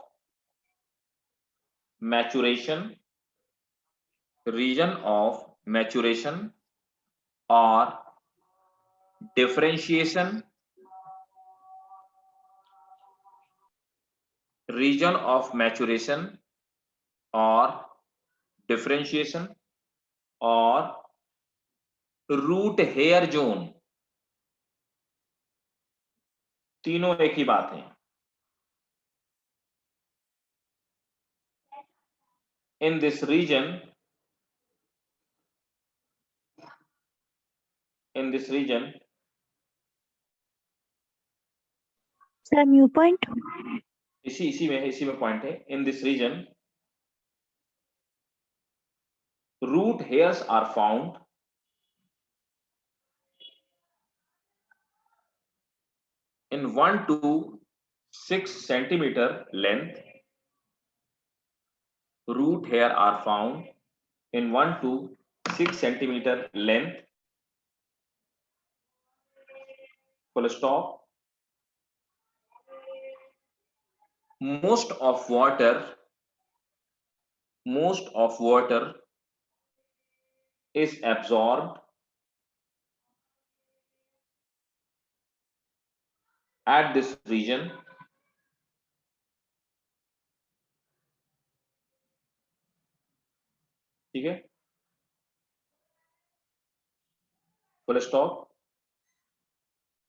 maturation, region of maturation or differentiation, region of maturation or differentiation or root hair zone। तीनों एक ही बात है। in this region, Sir, new point. इसी में point है. In this region, root hairs are found in 1 to 6 centimeter length. Root hair are found in 1 to 6 centimeter length. Full stop. Most of water is absorbed at this region. ठीक है, full stop.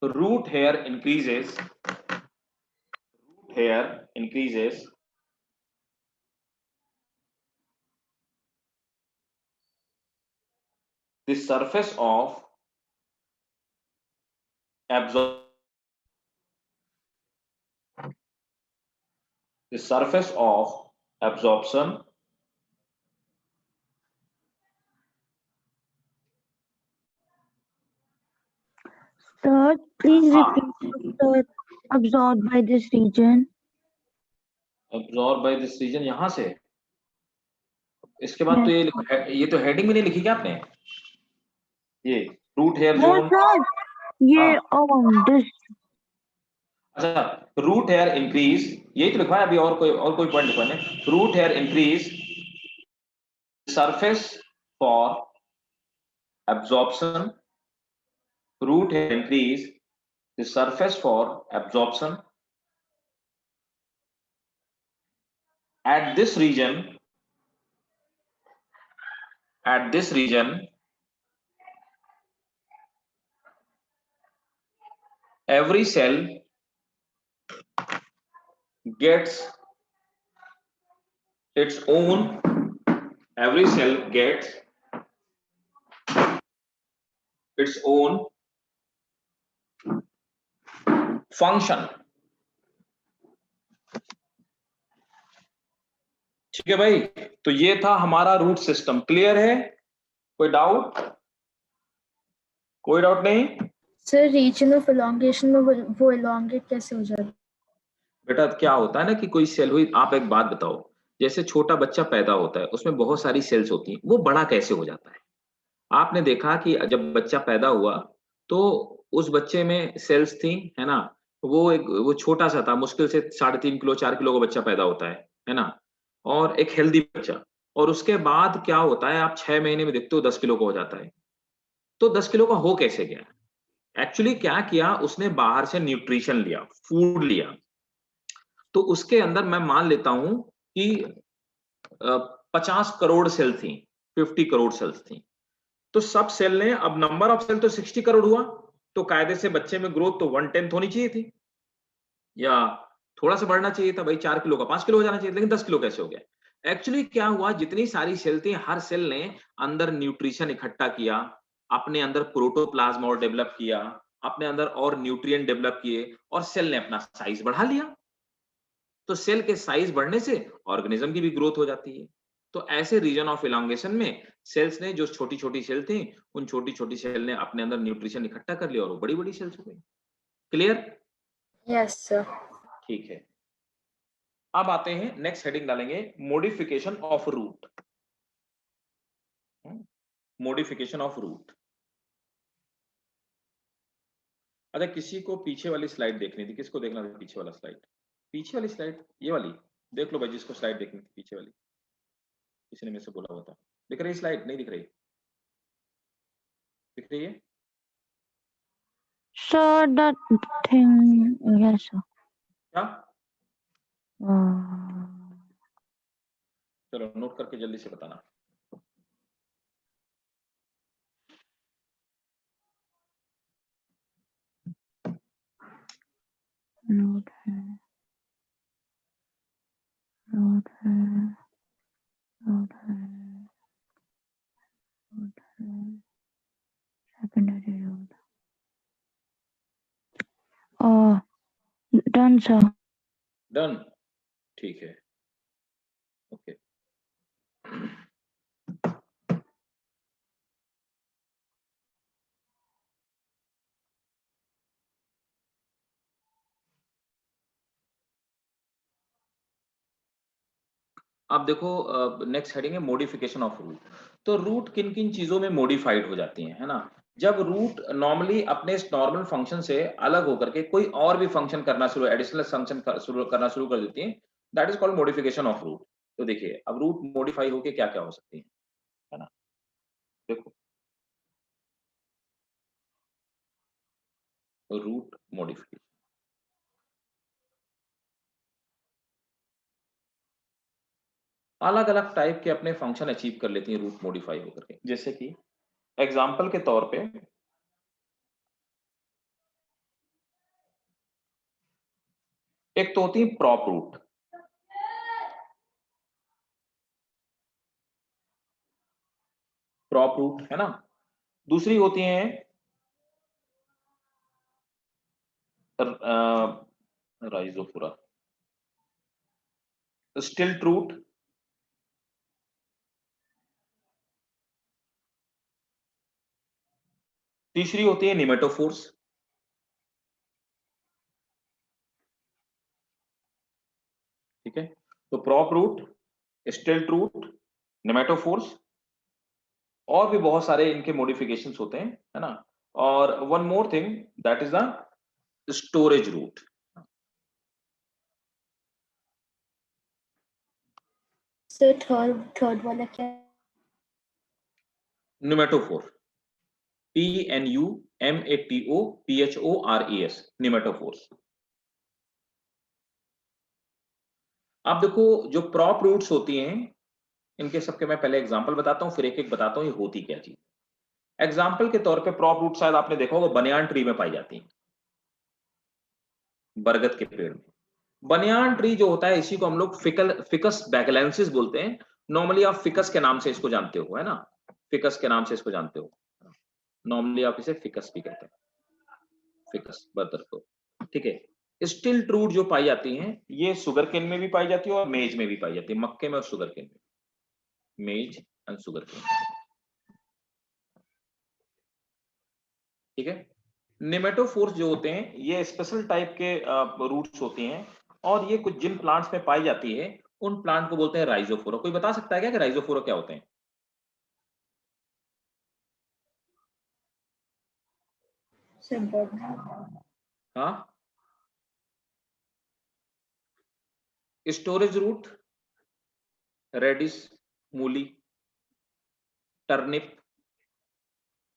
Root hair increases the surface of absorption Sir, please repeat after absorbed by this region. absorbed by this region. यहां से इसके बाद तो ये तो heading में नहीं लिखी क्या आपने? ये root hair No, zone. sir. ये this. अच्छा, रूट हेयर इंक्रीज, यही तो लिखा है. अभी और कोई पॉइंट लिखा है. Root hair increase surface for absorption. Root hair increase the surface for absorption at this region. Every cell gets its own function. ठीक है भाई, तो ये था हमारा रूट सिस्टम. क्लियर है? कोई डाउट नहीं? सर रीजन ऑफ एलोंगेशन में वो एलोंगेट कैसे हो जाता है? बेटा क्या होता है ना कि कोई सेल हुई, आप एक बात बताओ, जैसे छोटा बच्चा पैदा होता है उसमें बहुत सारी सेल्स होती हैं, वो बड़ा कैसे हो जाता है? आपने देखा कि जब बच्चा पैदा हुआ तो उस बच्चे में सेल्स थी, है ना? वो छोटा सा था, मुश्किल से 3.5 किलो 4 किलो का बच्चा पैदा होता है ना? और एक हेल्दी बच्चा, और उसके बाद क्या होता है, आप 6 महीने में देखते हो 10 किलो का हो जाता है. तो 10 किलो का हो कैसे गया? एक्चुअली क्या किया उसने, बाहर से न्यूट्रिशन लिया, फूड लिया. तो उसके अंदर मैं मान लेता हूं कि 50 करोड़ सेल थी, 50 करोड़ सेल्स थी. तो सब सेल ने, अब नंबर ऑफ सेल तो 60 करोड़ हुआ, तो कायदे से बच्चे में ग्रोथ तो 1/10 होनी चाहिए थी, या थोड़ा सा बढ़ना चाहिए था भाई. 4 किलो का 5 किलो हो जाना चाहिए, लेकिन 10 किलो कैसे हो गया? एक्चुअली क्या हुआ, जितनी सारी सेल थी, हर सेल ने अंदर न्यूट्रिशन इकट्ठा किया, अपने अंदर प्रोटोप्लाज्म और डेवलप किया, अपने अंदर और न्यूट्रिएंट डेवलप किए, और सेल ने अपना साइज बढ़ा लिया. तो सेल के साइज बढ़ने से ऑर्गेनिज्म की भी ग्रोथ हो जाती है. तो ऐसे रीजन ऑफ इलांगेशन में सेल्स ने, जो छोटी छोटी सेल थी, उन छोटी छोटी सेल ने अपने अंदर न्यूट्रिशन इकट्ठा कर लिया और वो बड़ी बड़ी सेल्स हो गई. क्लियर? Yes sir. ठीक है, अब आते हैं नेक्स्ट हेडिंग डालेंगे, modification of root. Modification of root. अच्छा, किसी को पीछे वाली स्लाइड देखनी थी? किसको देखना था पीछे वाला स्लाइड? पीछे वाली स्लाइड, ये वाली देख लो भाई, जिसको स्लाइड देखनी थी पीछे वाली. किसी ने मेरे से बोला हुआ था. दिख रही स्लाइड? नहीं दिख रही? दिख रही है? Sir, that thing. Yes, sir. क्या? Uh, चलो नोट करके जल्दी से बताना. note है. Done, sir. डन, ठीक है, ओके। अब देखो नेक्स्ट हेडिंग है मॉडिफिकेशन ऑफ रूट। तो रूट किन किन चीजों में मॉडिफाइड हो जाती है ना? जब रूट नॉर्मली अपने नॉर्मल फंक्शन से अलग होकर के कोई और भी फंक्शन करना शुरू, एडिशनल फंक्शन करना शुरू कर देती है, that is called modification of root. तो देखिए अब रूट मॉडिफाई होके क्या क्या हो सकती है ना? देखो रूट मॉडिफिकेशन अलग अलग टाइप के अपने फंक्शन अचीव कर लेती है रूट मॉडिफाई होकर के। जैसे कि एग्जाम्पल के तौर पे एक तो होती है प्रॉप रूट, प्रॉप रूट है ना। दूसरी होती है राइजोफोरा, स्टिल्ट रूट, तीसरी होती है निमेटोफोर्स, ठीक है। तो prop root, stilt root, pneumatophores और भी बहुत सारे इनके मॉडिफिकेशंस होते हैं, है ना। और one more thing that is the storage root. Sir third वाला क्या? Pneumatophore, PNUMATOPHORES, pneumatophores. अब देखो जो प्रॉप रूट्स होती हैं इनके सबके मैं पहले एग्जांपल बताता हूं, फिर एक एक बताता हूं ये होती क्या चीज। एग्जाम्पल के तौर पे प्रॉप रूट शायद आपने देखा होगा बनियान ट्री में पाई जाती है, बरगद के पेड़ में। बनियान ट्री जो होता है इसी को हम लोग फिकस बैगलेंसिस बोलते हैं। नॉर्मली आप फिकस के नाम से इसको जानते हो, है ना, फिकस के नाम से इसको जानते हो। नॉर्मली आप इसे फिकस भी कहते हैं, फिकस बर्दर को, ठीक है। स्टिल ट्रूट जो पाई जाती हैं ये शुगर केन में भी पाई जाती है और मेज में भी पाई जाती है, मक्के में और शुगर केन में, मेज एंड शुगर केन, ठीक है। निमेटोफोर्स जो होते हैं ये स्पेशल टाइप के रूट्स होती हैं और ये कुछ जिन प्लांट्स में पाई जाती है उन प्लांट को बोलते हैं राइजोफोरा। कोई बता सकता है क्या कि राइजोफोरा क्या होते हैं? सर हाँ, स्टोरेज रूट, रेडिस, मूली, टर्निप,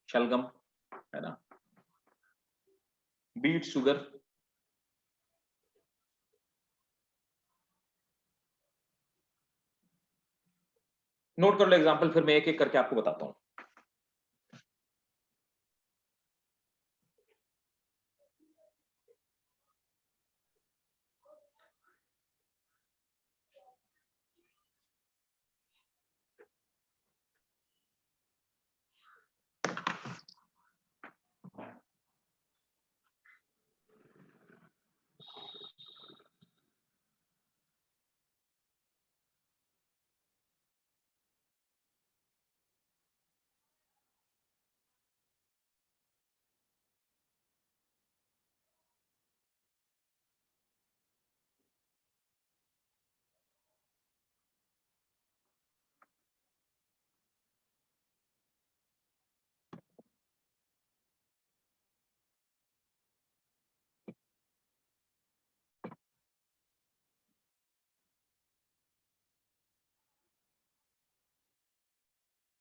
शलगम, है ना, बीट शुगर। नोट कर लो एग्जांपल, फिर मैं एक एक करके आपको बताता हूं।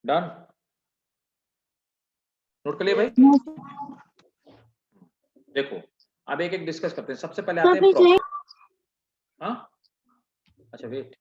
डन, नोट कर लिया भाई। No, देखो अब एक एक डिस्कस करते हैं। सबसे पहले sir, आते हैं please wait. हाँ, अच्छा वेट।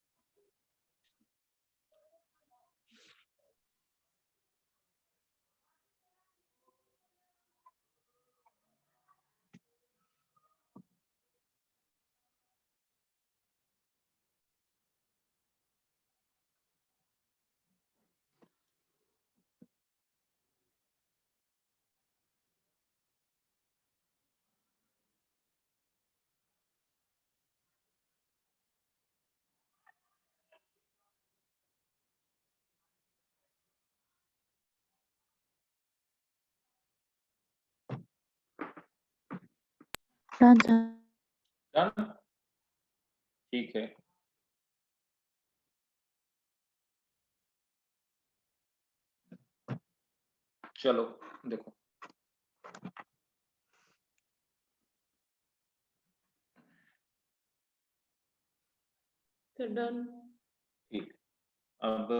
plants are डन, ठीक है। चलो देखो, सर डन। ठीक, अब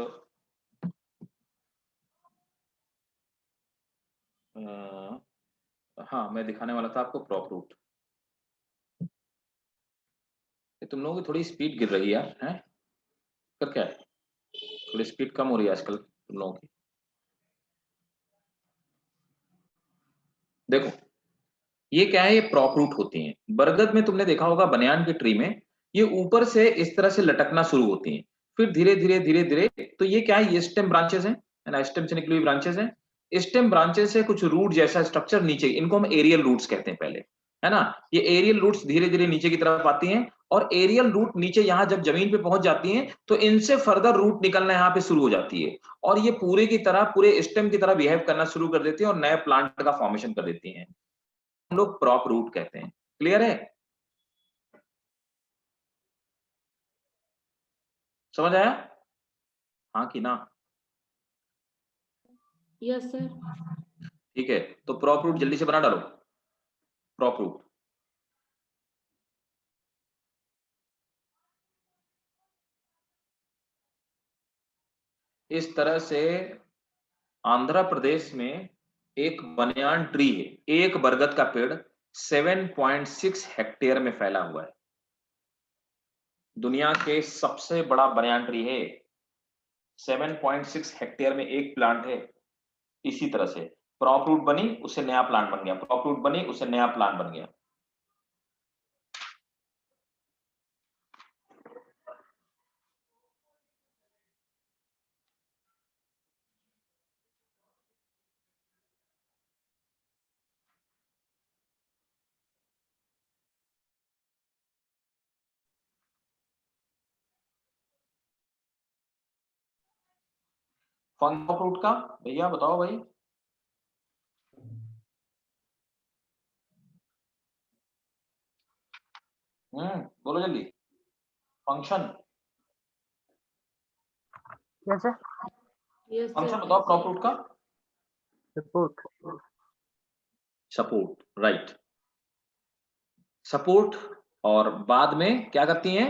हाँ मैं दिखाने वाला था आपको प्रॉप रूट। तुम लोगों की थोड़ी स्पीड गिर रही है यार, हैं? कर क्या है, थोड़ी स्पीड कम हो रही है आजकल तुम लोगों की। देखो ये क्या है, ये प्रॉप रूट होती हैं। बरगद में तुमने देखा होगा, बनियान के ट्री में ये ऊपर से इस तरह से लटकना शुरू होती हैं, फिर धीरे धीरे धीरे धीरे, तो ये क्या है, ये स्टेम ब्रांचेस हैं, है ना, स्टेम से निकली हुई ब्रांचेस हैं। स्टेम ब्रांचेस से कुछ रूट जैसा स्ट्रक्चर नीचे, इनको हम एरियल रूट्स कहते हैं पहले, है ना। ये एरियल रूट्स धीरे धीरे नीचे की तरफ आती हैं, और एरियल रूट नीचे यहाँ जब जमीन पे पहुंच जाती हैं तो इनसे फर्दर रूट निकलना यहाँ पे शुरू हो जाती है, और ये पूरे की तरह, पूरे स्टेम की तरह बिहेव करना शुरू कर देती है और नए प्लांट का फॉर्मेशन कर देती हैं, हम लोग प्रॉप रूट कहते हैं। क्लियर है, समझ आया, हाँ कि ना? Yes sir. ठीक है, तो प्रॉप रूट जल्दी से बना डालो, प्रॉप रूट। इस तरह से आंध्र प्रदेश में एक बनियान ट्री है, एक बरगद का पेड़ 7.6 हेक्टेयर में फैला हुआ है, दुनिया के सबसे बड़ा बनियान ट्री है, 7.6 हेक्टेयर में एक प्लांट है। इसी तरह से प्रॉप रूट बनी, उससे नया प्लांट बन गया, प्रॉप रूट बनी, उससे नया प्लांट बन गया। फंक्शन ऑफ रूट का भैया बताओ भाई। बोलो जल्दी, फंक्शन, क्या सर? Yes function sir. बताओ प्रॉप रूट का। सपोर्ट। सपोर्ट, राइट, सपोर्ट, और बाद में क्या करती हैं,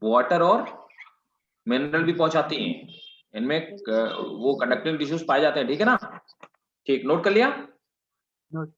वाटर और मिनरल भी पहुंचाती हैं, इनमें वो कंडक्टिंग टिश्यूज पाए जाते हैं, ठीक है ना। ठीक, नोट कर लिया। नोट।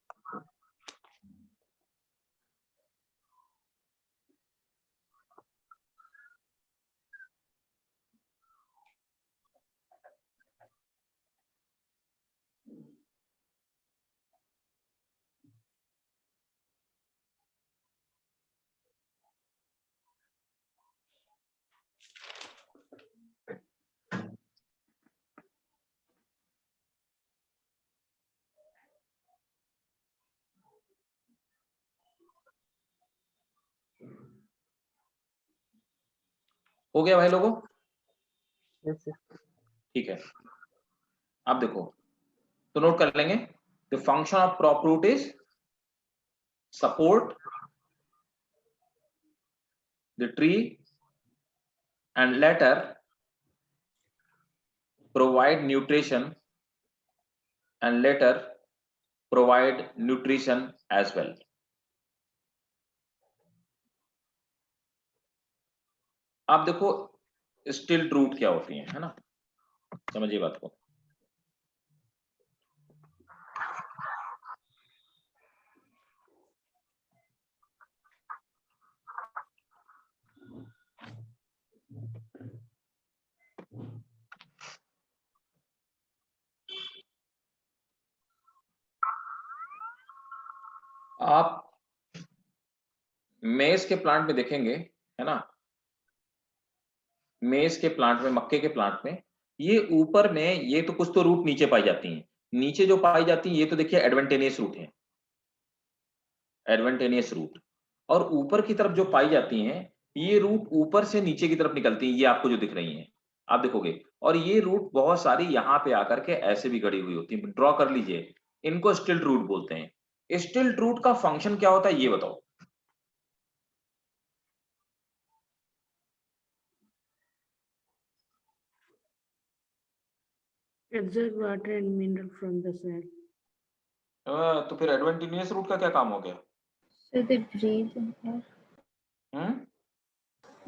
हो गया भाई लोगों, यस सर। ठीक है। अब देखो, तो नोट कर लेंगे, the function of prop root is support the tree and later provide nutrition and later provide nutrition as well। आप देखो स्टिल रूट क्या होती है ना, समझिए बात को। आप मेज के प्लांट में देखेंगे, है ना, मेज के प्लांट में, मक्के के प्लांट में, ये ऊपर में ये तो कुछ तो रूट नीचे पाई जाती हैं, नीचे जो पाई जाती हैं ये तो देखिए एडवेंटेनियस रूट है, एडवेंटेनियस रूट, और ऊपर की तरफ जो पाई जाती हैं ये रूट ऊपर से नीचे की तरफ निकलती हैं, ये आपको जो दिख रही हैं आप देखोगे, और ये रूट बहुत सारी यहाँ पे आकर के ऐसे भी गड़ी हुई होती है, ड्रॉ कर लीजिए, इनको स्टिल्ट रूट बोलते हैं। स्टिल्ट रूट का फंक्शन क्या होता है ये बताओ। Absorb water and mineral from the soil. तो फिर एडवेंटिनियस रूट का क्या काम हो गया? So they breathe in air. Hmm,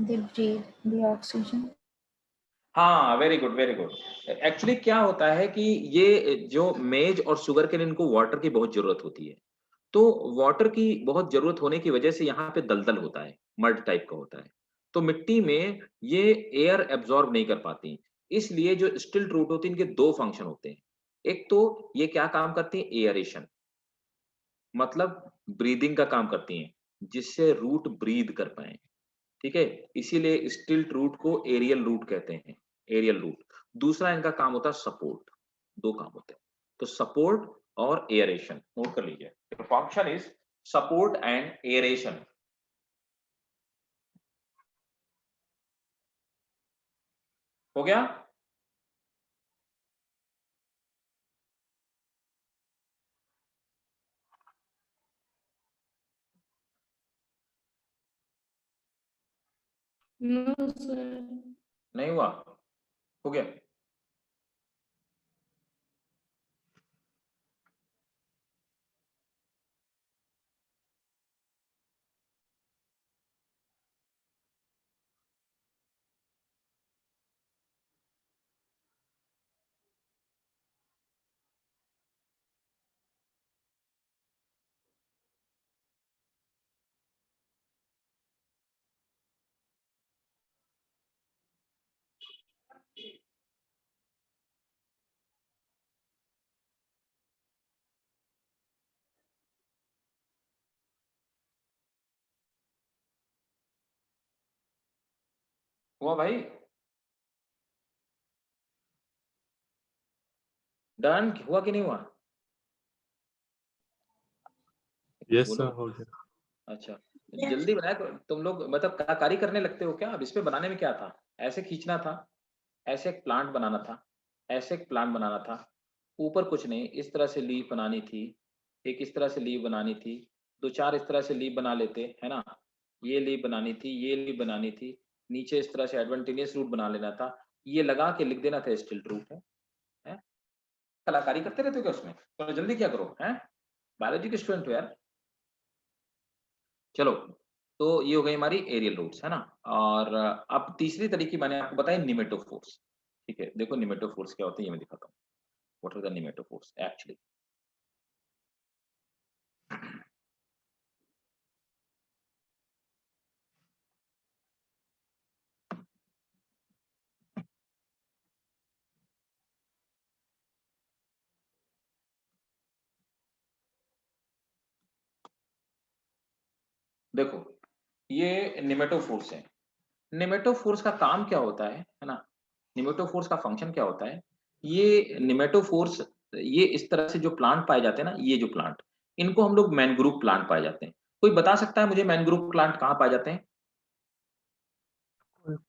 They breathe the oxygen. हाँ, very good very good. Actually क्या होता है कि ये जो मेज और शुगर के लिए इनको वाटर की बहुत जरूरत होती है, तो वाटर की बहुत जरूरत होने की वजह से यहाँ पे दलदल होता है, मड टाइप का होता है, तो मिट्टी में ये एयर एब्जॉर्ब नहीं कर पाती, इसलिए जो स्टिल्ट रूट होती है इनके दो फंक्शन होते हैं। एक तो ये क्या काम करती है, एयरेशन, मतलब ब्रीदिंग का काम करती हैं, जिससे रूट ब्रीद कर पाए, ठीक है, इसीलिए स्टिल्ट रूट को एरियल रूट कहते हैं, एरियल रूट। दूसरा इनका काम होता है सपोर्ट, दो काम होते हैं, तो सपोर्ट और एयरेशन नोट कर लीजिए। Function is support and aeration. हो गया? No, sir. नहीं हुआ? हो गया? हुआ भाई? डन हुआ कि नहीं हुआ? यस बोलो। सर, हो गया। अच्छा, Yes. जल्दी बनाया तुम लोग, मतलब कलाकारी करने लगते हो क्या? अब इसमें बनाने में क्या था, ऐसे खींचना था, ऐसे एक प्लांट बनाना था, ऐसे एक प्लांट बनाना था, ऊपर कुछ नहीं, इस तरह से लीफ बनानी थी, एक इस तरह से लीफ बनानी थी, दो चार इस तरह से लीफ बना लेते, है ना, ये लीफ बनानी थी, ये लीफ बनानी थी, नीचे इस तरह से एडवेंटिनियस रूट बना लेना था, ये लगा के लिख देना था स्टिल्ट रूट है? कलाकारी करते रहते हो क्या उसमें? तो जल्दी क्या करो, है बायोलॉजी के स्टूडेंट हो यार। चलो, तो ये हो गई हमारी एरियल रूट्स, है ना। और अब तीसरी तरीके मैंने आपको बताया निमेटोफोर्स, ठीक है, देखो निमेटोफोर्स क्या होते हैं ये मैं दिखाता हूँ। What are the pneumatophores actually? देखो, ये निमेटोफोर्स है। निमेटोफोर्स का काम क्या होता है ना, निमेटोफोर्स का फंक्शन क्या होता है? ये निमेटोफोर्स, ये इस तरह से जो प्लांट पाए जाते हैं ना, ये जो प्लांट, इनको हम लोग मैनग्रूव प्लांट पाए जाते हैं। कोई बता सकता है मुझे मैनग्रूव प्लांट कहाँ पाए जाते कोल-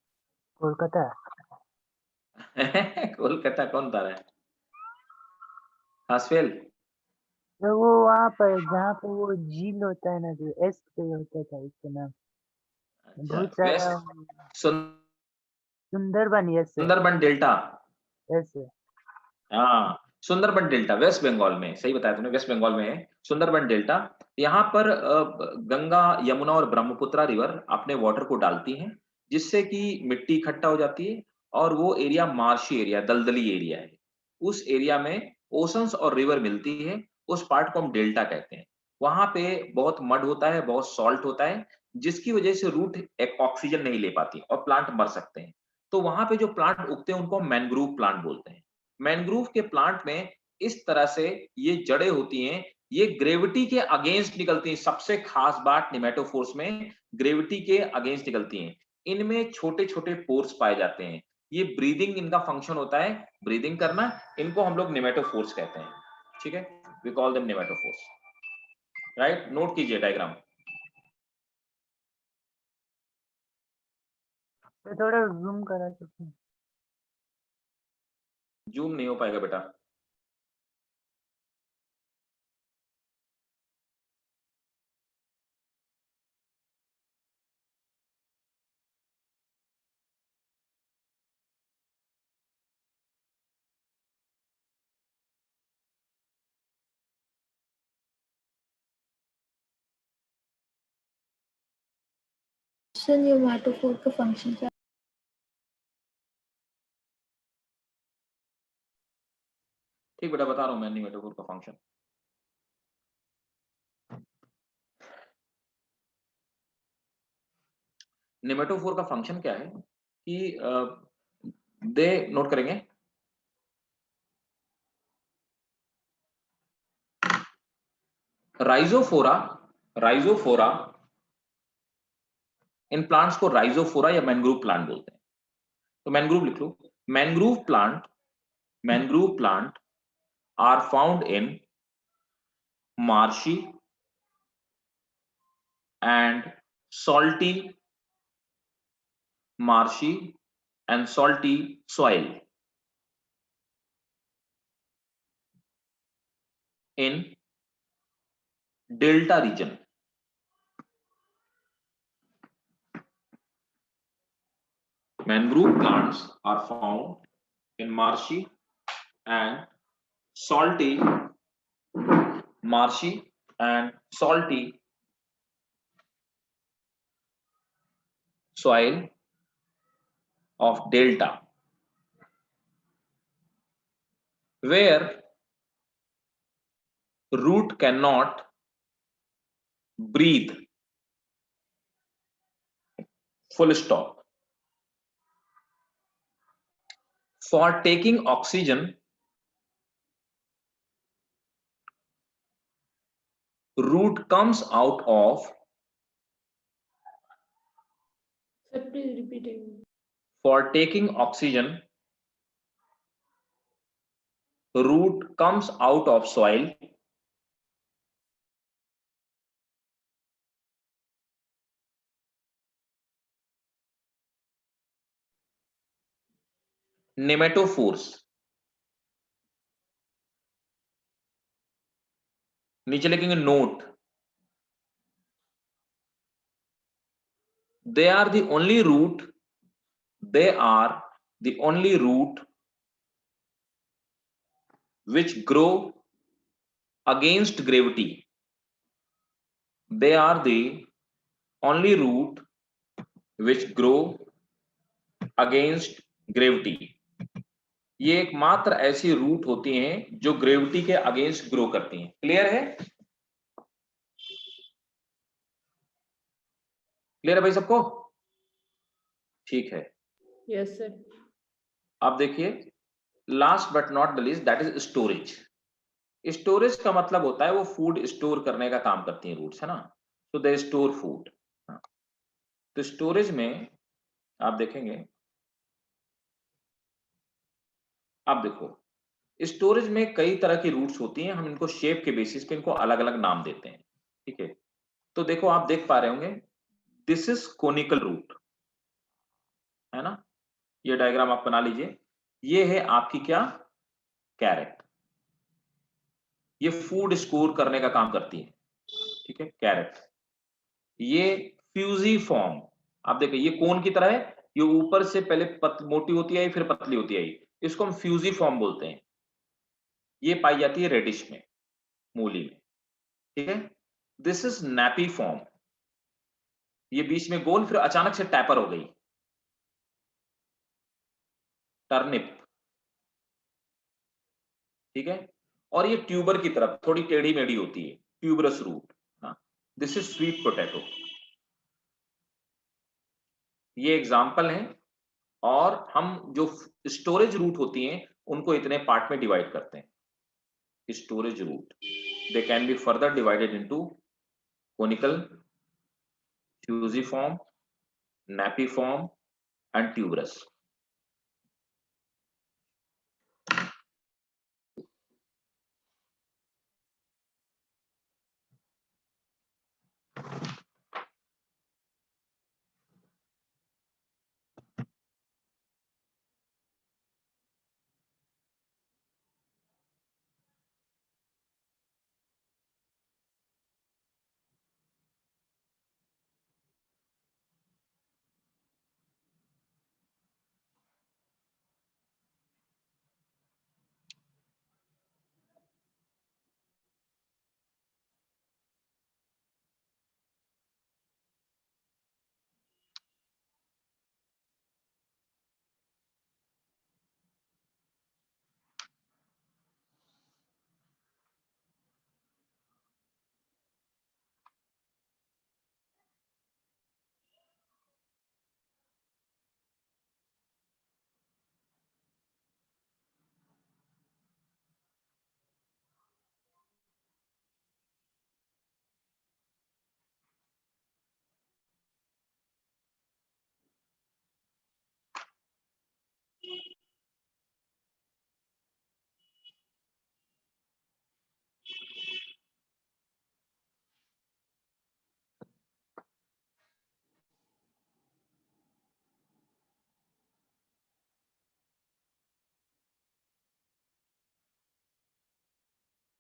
कोलकाता। हैं? कोलकाता कौन बता रहा है? हासफेल? तो वो वहाँ पर जहाँ पे वो झील होता है ना, जो एस पे होता था उसका नाम, अच्छा, बहुत सारा वेस्ट सुंदरबन, यस है, सुंदरबन डेल्टा। यस है। हाँ, सुंदरबन डेल्टा वेस्ट बंगाल में, सही बताया तुमने, वेस्ट बंगाल में है सुंदरबन डेल्टा। यहाँ पर गंगा यमुना और ब्रह्मपुत्रा रिवर अपने वाटर को डालती हैं, जिससे कि मिट्टी इकट्ठा हो जाती है, और वो एरिया मार्शी एरिया, दलदली एरिया है। उस एरिया में ओशंस और रिवर मिलती है, उस पार्ट को हम डेल्टा कहते हैं। वहां पे बहुत मड होता है, बहुत सॉल्ट होता है, जिसकी वजह से रूट एक ऑक्सीजन नहीं ले पाती और प्लांट मर सकते हैं। तो वहां पे जो प्लांट उगते हैं उनको मैनग्रूव प्लांट बोलते हैं। मैनग्रूव के प्लांट में इस तरह से ये जड़ें होती हैं, ये ग्रेविटी के अगेंस्ट निकलती हैं। सबसे खास बात निमेटोफोर्स में ग्रेविटी के अगेंस्ट निकलती हैं। इनमें छोटे-छोटे पोर्स पाए जाते हैं। ये ब्रीदिंग इनका फंक्शन होता है, ब्रीदिंग करना। इनको हम लोग निमेटोफोर्स कहते हैं। ठीक है? We call them pneumatophores. Right? Note कीजिए डायग्राम। तो थोड़ा जूम करा सकते हैं। जूम नहीं हो पाएगा बेटा। सर न्यूमेटोफोर का फंक्शन क्या? ठीक बेटा, बता रहा हूं मैं न्यूमेटोफोर का फंक्शन। न्यूमेटोफोर का फंक्शन क्या है कि दे नोट करेंगे, राइजोफोरा, राइजोफोरा इन प्लांट्स को राइजोफोरा या मैनग्रूव प्लांट बोलते हैं। तो मैनग्रूव लिख लो, mangrove plant, mangrove plant are found in marshy and salty, marshy and salty soil in delta region. Mangrove plants are found in marshy and salty, marshy and salty soil of delta, where root cannot breathe, full stop. For taking oxygen, root comes out of, Sir, please repeat again. for taking oxygen, root comes out of soil nematophores, नीचे लिखेंगे note, they are the only root, they are the only root which grow against gravity, they are the only root which grow against gravity. ये एकमात्र ऐसी root होती हैं जो gravity के against grow करती हैं। क्लियर है? क्लियर है भाई सबको? ठीक है। Yes, sir. अब देखिए, last but not the least, that is storage. Storage का मतलब होता है वो फूड स्टोर करने का काम करती हैं रूट्स, है ना। तो दे स्टोर फूड। तो स्टोरेज में आप देखेंगे, आप देखो स्टोरेज में कई तरह की रूट्स होती हैं, हम इनको शेप के बेसिस पे इनको अलग अलग नाम देते हैं, ठीक है। तो देखो आप देख पा रहे होंगे, दिस इज कोनिकल रूट, है ना। ये डायग्राम आप बना लीजिए। ये है आपकी क्या, कैरेट। ये फूड स्टोर करने का काम करती है, ठीक है, कैरेट। ये फ्यूजी फॉर्म, आप देखिए ये कोन की तरह है, ये ऊपर से पहले मोटी होती है फिर पतली होती है, इसको हम फ्यूजी फॉर्म बोलते हैं। ये पाई जाती है रेडिश में, मूली में, ठीक है। दिस इज नैपी फॉर्म, ये बीच में गोल फिर अचानक से टैपर हो गई, टर्निप, ठीक है। और ये ट्यूबर की तरफ थोड़ी टेढ़ी मेढ़ी होती है, tuberous root. This is sweet potato. ये एग्जाम्पल है। और हम जो स्टोरेज रूट होती हैं उनको इतने पार्ट में डिवाइड करते हैं। Storage root, they can be further divided into conical, fusiform, napiform and tuberous.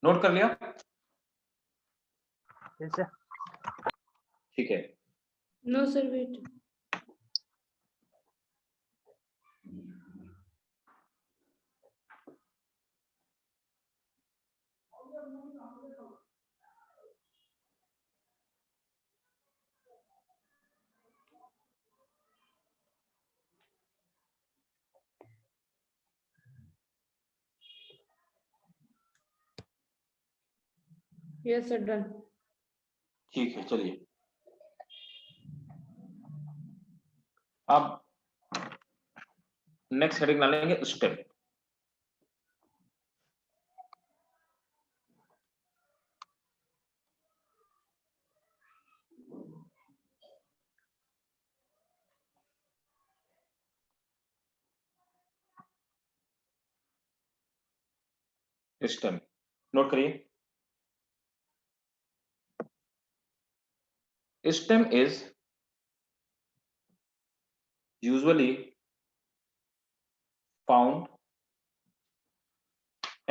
Note कर लिया? Yes, sir. ठीक है, No, sir, wait. Yes, sir, done. ठीक है, चलिए अब नेक्स्ट हेडिंग डालेंगे स्टेम। स्टेम नोट करिए। Stem is usually found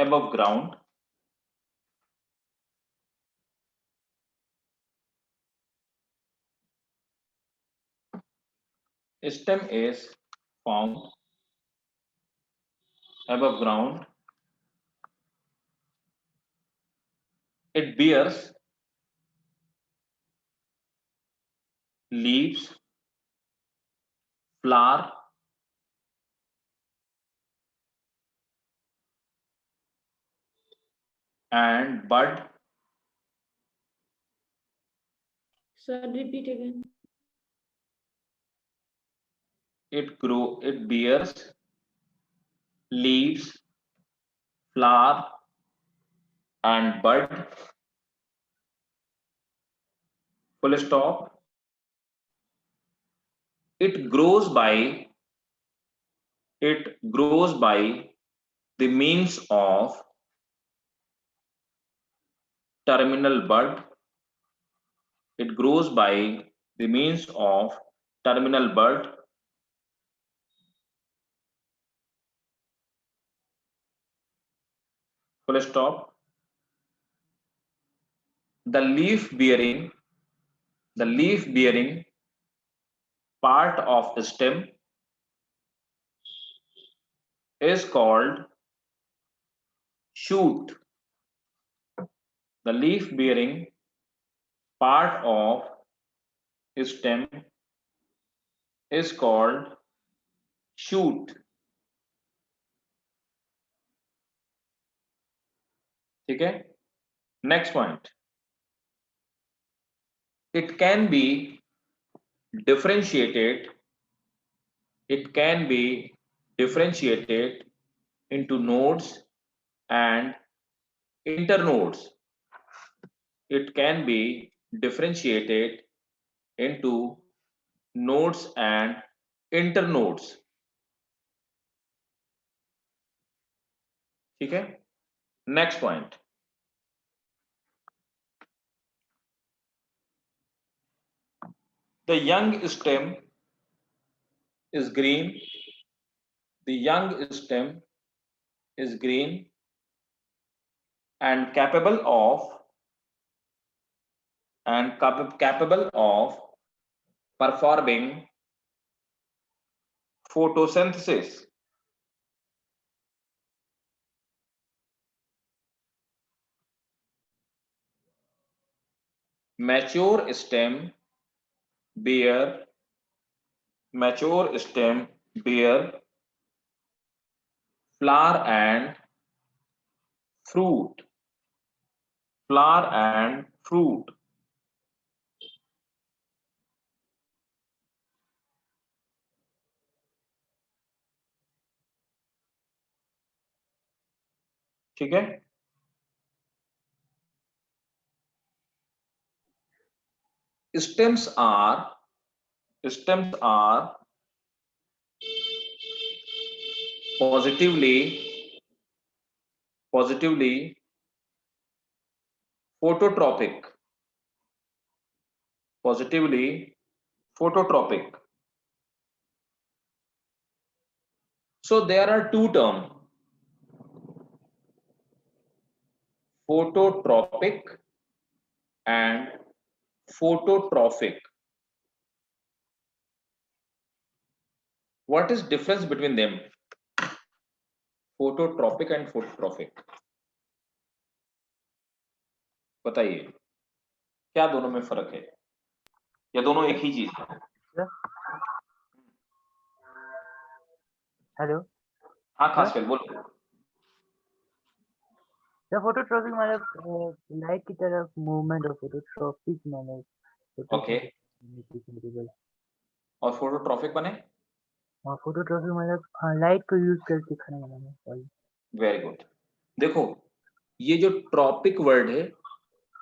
above ground stem is found above ground. It bears leaves, flower, and bud. Sir, repeat again. It bears leaves, flower, and bud. Full stop. It grows by the means of terminal bud. It grows by the means of terminal bud. Full stop. The leaf bearing part of stem is called shoot. The leaf bearing part of stem is called shoot. ठीक है, next point. It can be differentiated into nodes and internodes. It can be differentiated into nodes and internodes. ठीक है, next point. The young stem is green. The young stem is green and capable of performing photosynthesis. Mature stem bear flower and fruit. ठीक है, stems are positively phototropic. So there are two terms, phototropic and phototrophic. What is difference between them? Phototropic and phototrophic. बताइए क्या दोनों में फर्क है या दोनों एक ही चीज है? हेलो हाँ खास कर बोलो। सर फोटोट्रॉपिक मतलब लाइट की तरफ मूवमेंट, और फोटोट्रॉपिक मतलब ओके और फोटोट्रॉपिक बने? और फोटोट्रॉपिक मतलब लाइट को यूज करके खाना बनाना। सॉरी। Very good. देखो ये जो ट्रॉपिक वर्ड है,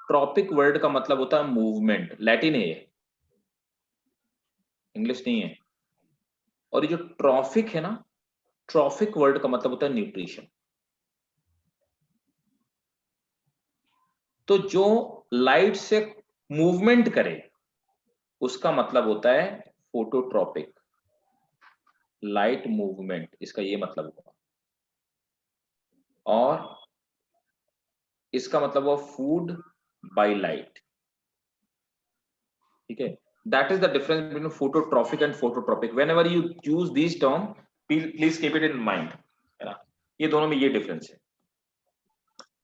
ट्रॉपिक वर्ड का मतलब होता है मूवमेंट, लैटिन है ये, इंग्लिश नहीं है। और ये जो ट्रॉफिक है ना, ट्रॉफिक वर्ड का मतलब होता है न्यूट्रिशन। तो जो लाइट से मूवमेंट करे उसका मतलब होता है फोटोट्रॉपिक, लाइट मूवमेंट, इसका ये मतलब हुआ। और इसका मतलब हुआ फूड बाय लाइट। ठीक है, that is the difference between phototropic and phototropic. Whenever you use this term please keep it in mind, है ना, ये दोनों में ये डिफरेंस है।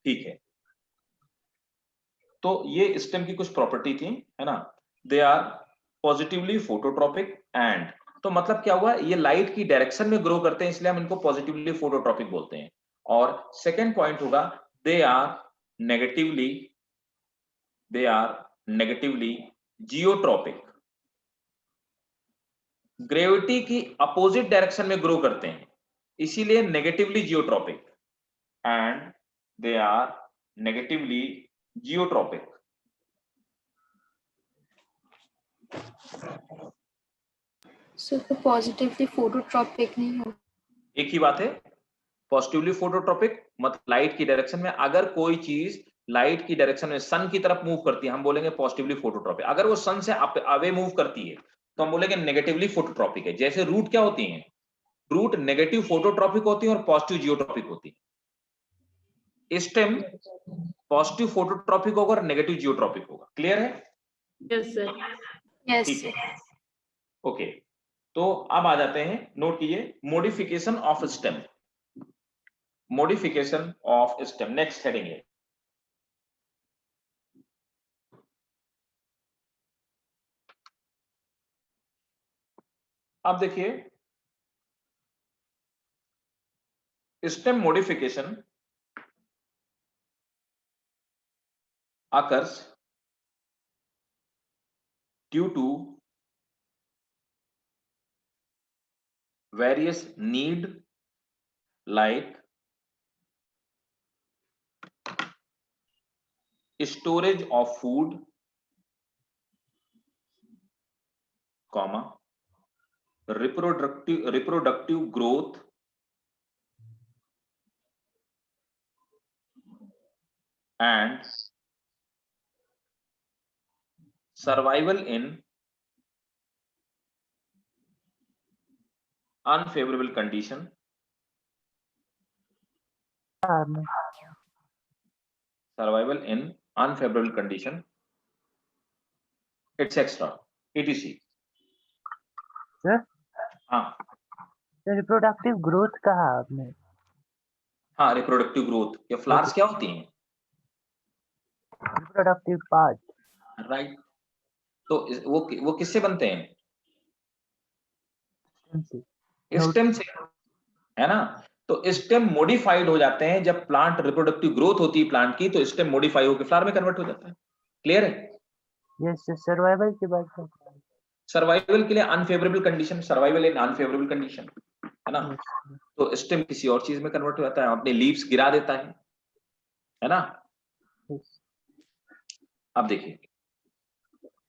ठीक है, तो ये स्टेम की कुछ प्रॉपर्टी थी, है ना, they are positively phototropic and, तो मतलब क्या हुआ, ये लाइट की डायरेक्शन में ग्रो करते हैं इसलिए हम इनको पॉजिटिवली फोटोट्रॉपिक बोलते हैं। और सेकेंड पॉइंट होगा they are negatively geotropic, gravity की अपोजिट डायरेक्शन में ग्रो करते हैं इसीलिए negatively geotropic, and they are negatively geotropic. So तो positively phototropic नहीं हो। एक ही बात है, पॉजिटिवली फोटोट्रॉपिक मतलब लाइट की डायरेक्शन में, अगर कोई चीज लाइट की डायरेक्शन में सन की तरफ मूव करती है हम बोलेंगे पॉजिटिवली फोटोट्रॉपिक। अगर वो सन से अवे मूव करती है तो हम बोलेंगे नेगेटिवली फोटोट्रॉपिक है। जैसे रूट क्या होती हैं, रूट नेगेटिव फोटोट्रॉपिक होती है और पॉजिटिव जियोट्रॉपिक होती है। स्टेम पॉजिटिव फोटोट्रॉपिक होगा और नेगेटिव जियोट्रॉपिक होगा। क्लियर है? Yes sir. Yes ठीक sir. है, ओके। तो अब आ जाते हैं, नोट कीजिए, modification of stem. Modification of stem next heading है। अब देखिए, stem modification occurs due to various need like storage of food, comma, reproductive growth, and survival in unfavorable condition, survival in unfavorable condition, etc. etc. Sir हाँ reproductive growth कहा आपने? हाँ, reproductive growth, ये flowers क्या होती हैं? Reproductive part. Right, तो वो किससे बनते हैं? स्टेम से, है ना। तो स्टेम मॉडिफाइड हो जाते हैं जब प्लांट रिप्रोडक्टिव ग्रोथ होती है प्लांट की, तो स्टेम मॉडिफाई होकर फ्लावर में कन्वर्ट हो जाता है। क्लियर है? यस सर्वाइवल की बात कर। सर्वाइवल के लिए अनफेवरेबल कंडीशन, सर्वाइवल इन अनफेवरेबल कंडीशन, है ना। तो स्टेम किसी और चीज में कन्वर्ट हो जाता है, अपने लीव्स गिरा देता है ना। अब देखिए,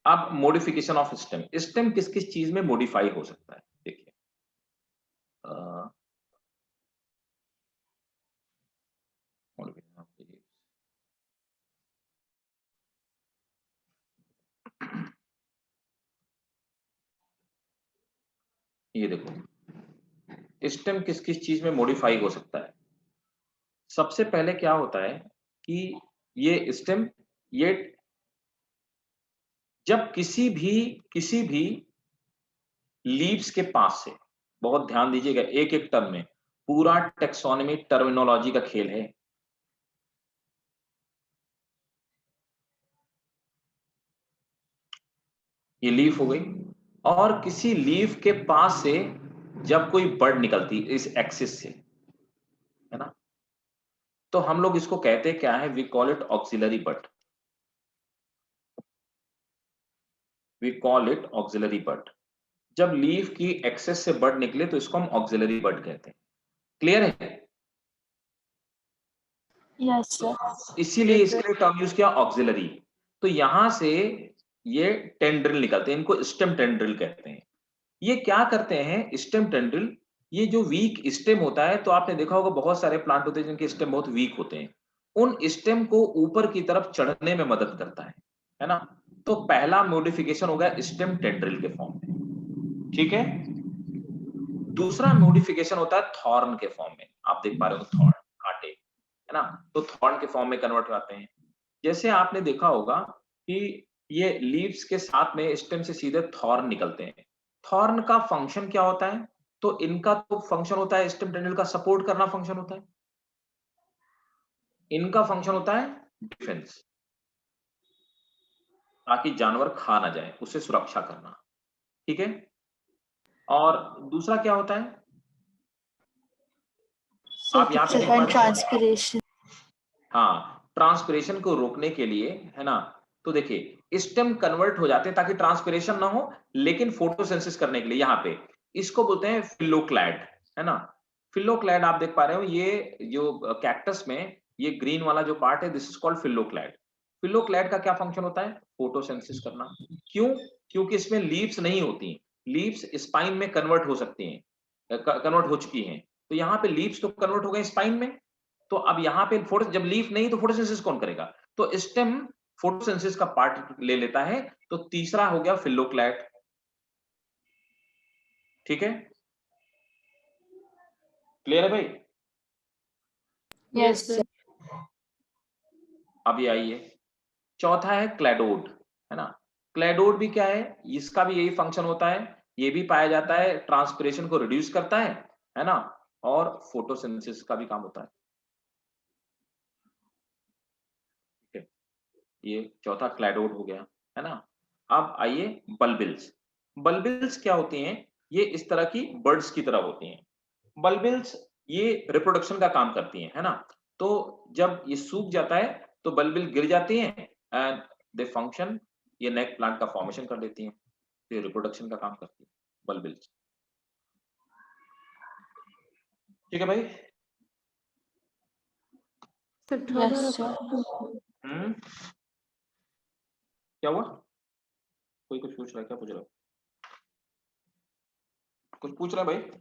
अब मॉडिफिकेशन ऑफ स्टेम, स्टेम किस किस चीज में मॉडिफाई हो सकता है देखिए। ये देखो स्टेम किस किस चीज में मॉडिफाई हो सकता है। सबसे पहले क्या होता है कि ये स्टेम, ये जब किसी भी लीव्स के पास से, बहुत ध्यान दीजिएगा एक एक टर्म में, पूरा टेक्सोनॉमी टर्मिनोलॉजी का खेल है। ये लीफ हो गई, और किसी लीफ के पास से जब कोई बर्ड निकलती इस एक्सिस से, है ना, तो हम लोग इसको कहते क्या है, we call it axillary bud, we call it axillary bud. जब लीफ की एक्सेस से बर्ड निकले तो इसको हम ऑक्सिलरी बड कहते हैं। क्लियर है? Yes, sir. इसीलिए इसके लिए टर्म यूज किया ऑक्सिलरी। तो यहां से ये टेंड्रिल निकलते हैं, इनको स्टेम टेंड्रिल कहते हैं। ये क्या करते हैं स्टेम टेंड्रिल, ये जो वीक स्टेम होता है, तो आपने देखा होगा बहुत सारे प्लांट होते हैं जिनके स्टेम बहुत वीक होते हैं, उन स्टेम को ऊपर की तरफ चढ़ने में मदद करता है ना। तो पहला मॉडिफिकेशन हो गया स्टेम टेंड्रिल के फॉर्म में, ठीक है। दूसरा मॉडिफिकेशन होता है थॉर्न के फॉर्म में, आप देख पा रहे हो थॉर्न, कांटे, है ना, तो थॉर्न के फॉर्म में कन्वर्ट हो जाते हैं। जैसे आपने देखा होगा कि ये लीव्स के साथ में स्टेम से सीधे थॉर्न निकलते हैं। थॉर्न का फंक्शन क्या होता है, तो इनका तो फंक्शन होता है स्टेम टेंड्रिल का सपोर्ट करना फंक्शन होता है, इनका फंक्शन होता है डिफेंस, ताकि जानवर खा ना जाए, उससे सुरक्षा करना, ठीक है। और दूसरा क्या होता है, So आप यहाँ to पे देख prevent पा रहे हैं, transpiration. हाँ, ट्रांसपिरेशन को रोकने के लिए, है ना। तो देखिए स्टेम कन्वर्ट हो जाते हैं ताकि ट्रांसपिरेशन ना हो, लेकिन फोटोसिंथेसिस करने के लिए यहाँ पे इसको बोलते हैं फिलोक्लैड, है ना। फिलोक्लैड आप देख पा रहे हो, ये जो कैक्टस में ये ग्रीन वाला जो पार्ट है, दिस इज कॉल्ड फिलोक्लैड। फिलोक्लैड का क्या फंक्शन होता है, फोटोसिंथेसिस करना। क्यों? क्योंकि इसमें लीव्स नहीं होती, लीव्स स्पाइन में कन्वर्ट हो सकती हैं, कन्वर्ट हो चुकी हैं, तो यहाँ पे लीव्स तो कन्वर्ट हो गए स्पाइन में। तो अब यहाँ पे फोटो, जब लीफ नहीं तो फोटोसिंथेसिस कौन करेगा, तो स्टेम फोटोसिंथेसिस का पार्ट ले लेता है। तो तीसरा हो गया फिलोक्लैड, ठीक है। क्लियर है भाई? Yes, sir. अब ये आइए, चौथा है क्लैडोड, है ना। क्लैडोड भी क्या है, इसका भी यही फंक्शन होता है, ये भी पाया जाता है, ट्रांसपिरेशन को रिड्यूस करता है ना, और फोटोसिंथेसिस का भी काम होता है, ठीक है। ये चौथा क्लैडोड हो गया, है ना। अब आइए बल्बिल्स। बल्बिल्स क्या होती हैं, ये इस तरह की बर्ड्स की तरह होती हैं। बल्बिल्स ये रिप्रोडक्शन का काम करती हैं, है ना। तो जब ये सूख जाता है तो बल्बिल गिर जाती हैं एंड दे फंक्शन, ये नेक प्लांट का फॉर्मेशन कर देती हैं, ये रिप्रोडक्शन का काम करती है बल्बिल्स, ठीक है भाई। सर थोड़ा Yes, थोड़ा sir. क्या हुआ, कोई कुछ पूछ रहा है, क्या पूछ रहा है, कुछ पूछ रहा है भाई?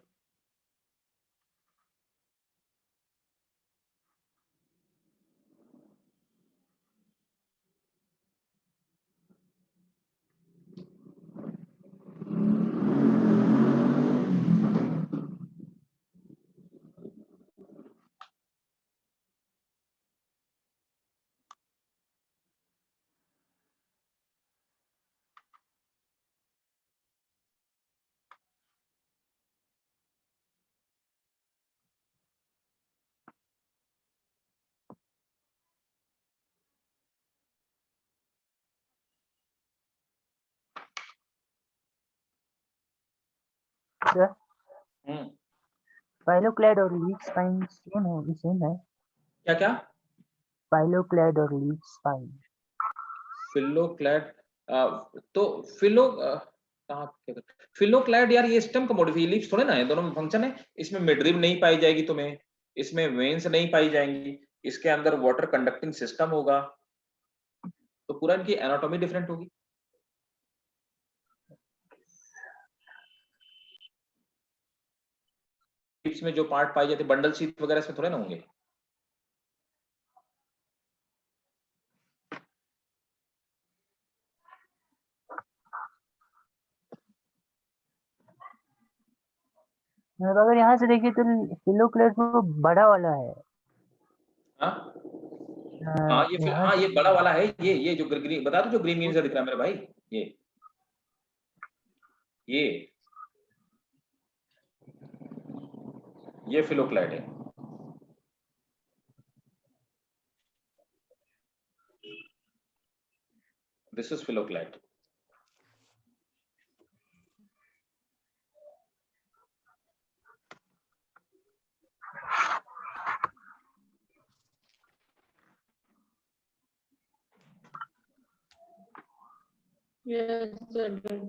Sir, हम्म, phylloclad और leaf spine सेम है। क्या क्या? Phylloclad और leaf spine। फिलोक्लैड, तो फिलो कहाँ, फिलोक्लैड यार ये स्टेम का मॉडिफाइड लीव्स थोड़े ना है, दोनों में फंक्शन है। इसमें मिडरिब नहीं पाई जाएगी तुम्हें, इसमें वेन्स नहीं पाई जाएंगी, इसके अंदर वाटर कंडक्टिंग सिस्टम होगा, तो पूरा इनकी एनाटॉमी डिफरेंट होगी। लीव्स में जो पार्ट पाई जाती है, बंडल शीट वगैरह इसमें थोड़े ना होंगे। अगर यहाँ से देखिए तो फिलोक्लैड वो बड़ा वाला है। हाँ, हाँ ये फिर हाँ ये बड़ा वाला है, ये जो ग्रीन बता दो, जो ग्रीन ग्रीन सा दिख रहा है मेरे भाई, ये फिलोक्लाइड है। This is phylloclade. Yes, sir. Done.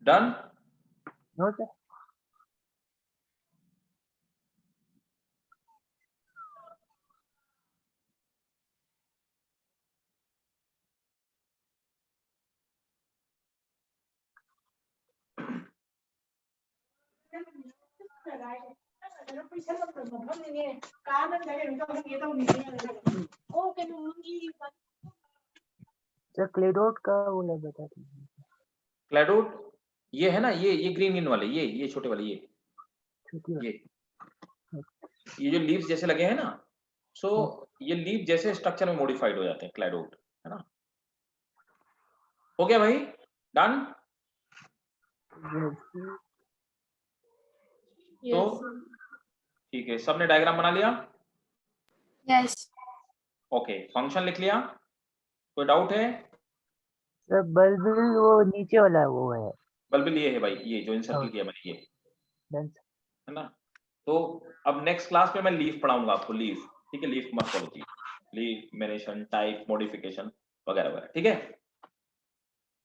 Done. No sir. Sir cladode का वो लग बता दीजिए। क्लैडोट ये है ना, ये ग्रीन ग्रीन वाले, ये छोटे वाले, छोटी वाली। ये जो लीव्स जैसे लगे हैं ना, सो ये लीव जैसे स्ट्रक्चर में मॉडिफाइड हो जाते हैं क्लैडोट, है ना। हो गया भाई, डन। Yes, तो sir. ठीक है, सबने डायग्राम बना लिया? Yes. ओके, फंक्शन लिख लिया? कोई डाउट है? सर बल्बिल वो नीचे वाला वो है। बल्बिल ये है भाई, ये जो इंसर्कल किया मैंने, ये डन सर। है ना। तो अब नेक्स्ट क्लास में मैं लीफ पढ़ाऊंगा आपको, लीफ, ठीक है, leaf morphology, leaf mention, type, modification वगैरह वगैरह, ठीक है।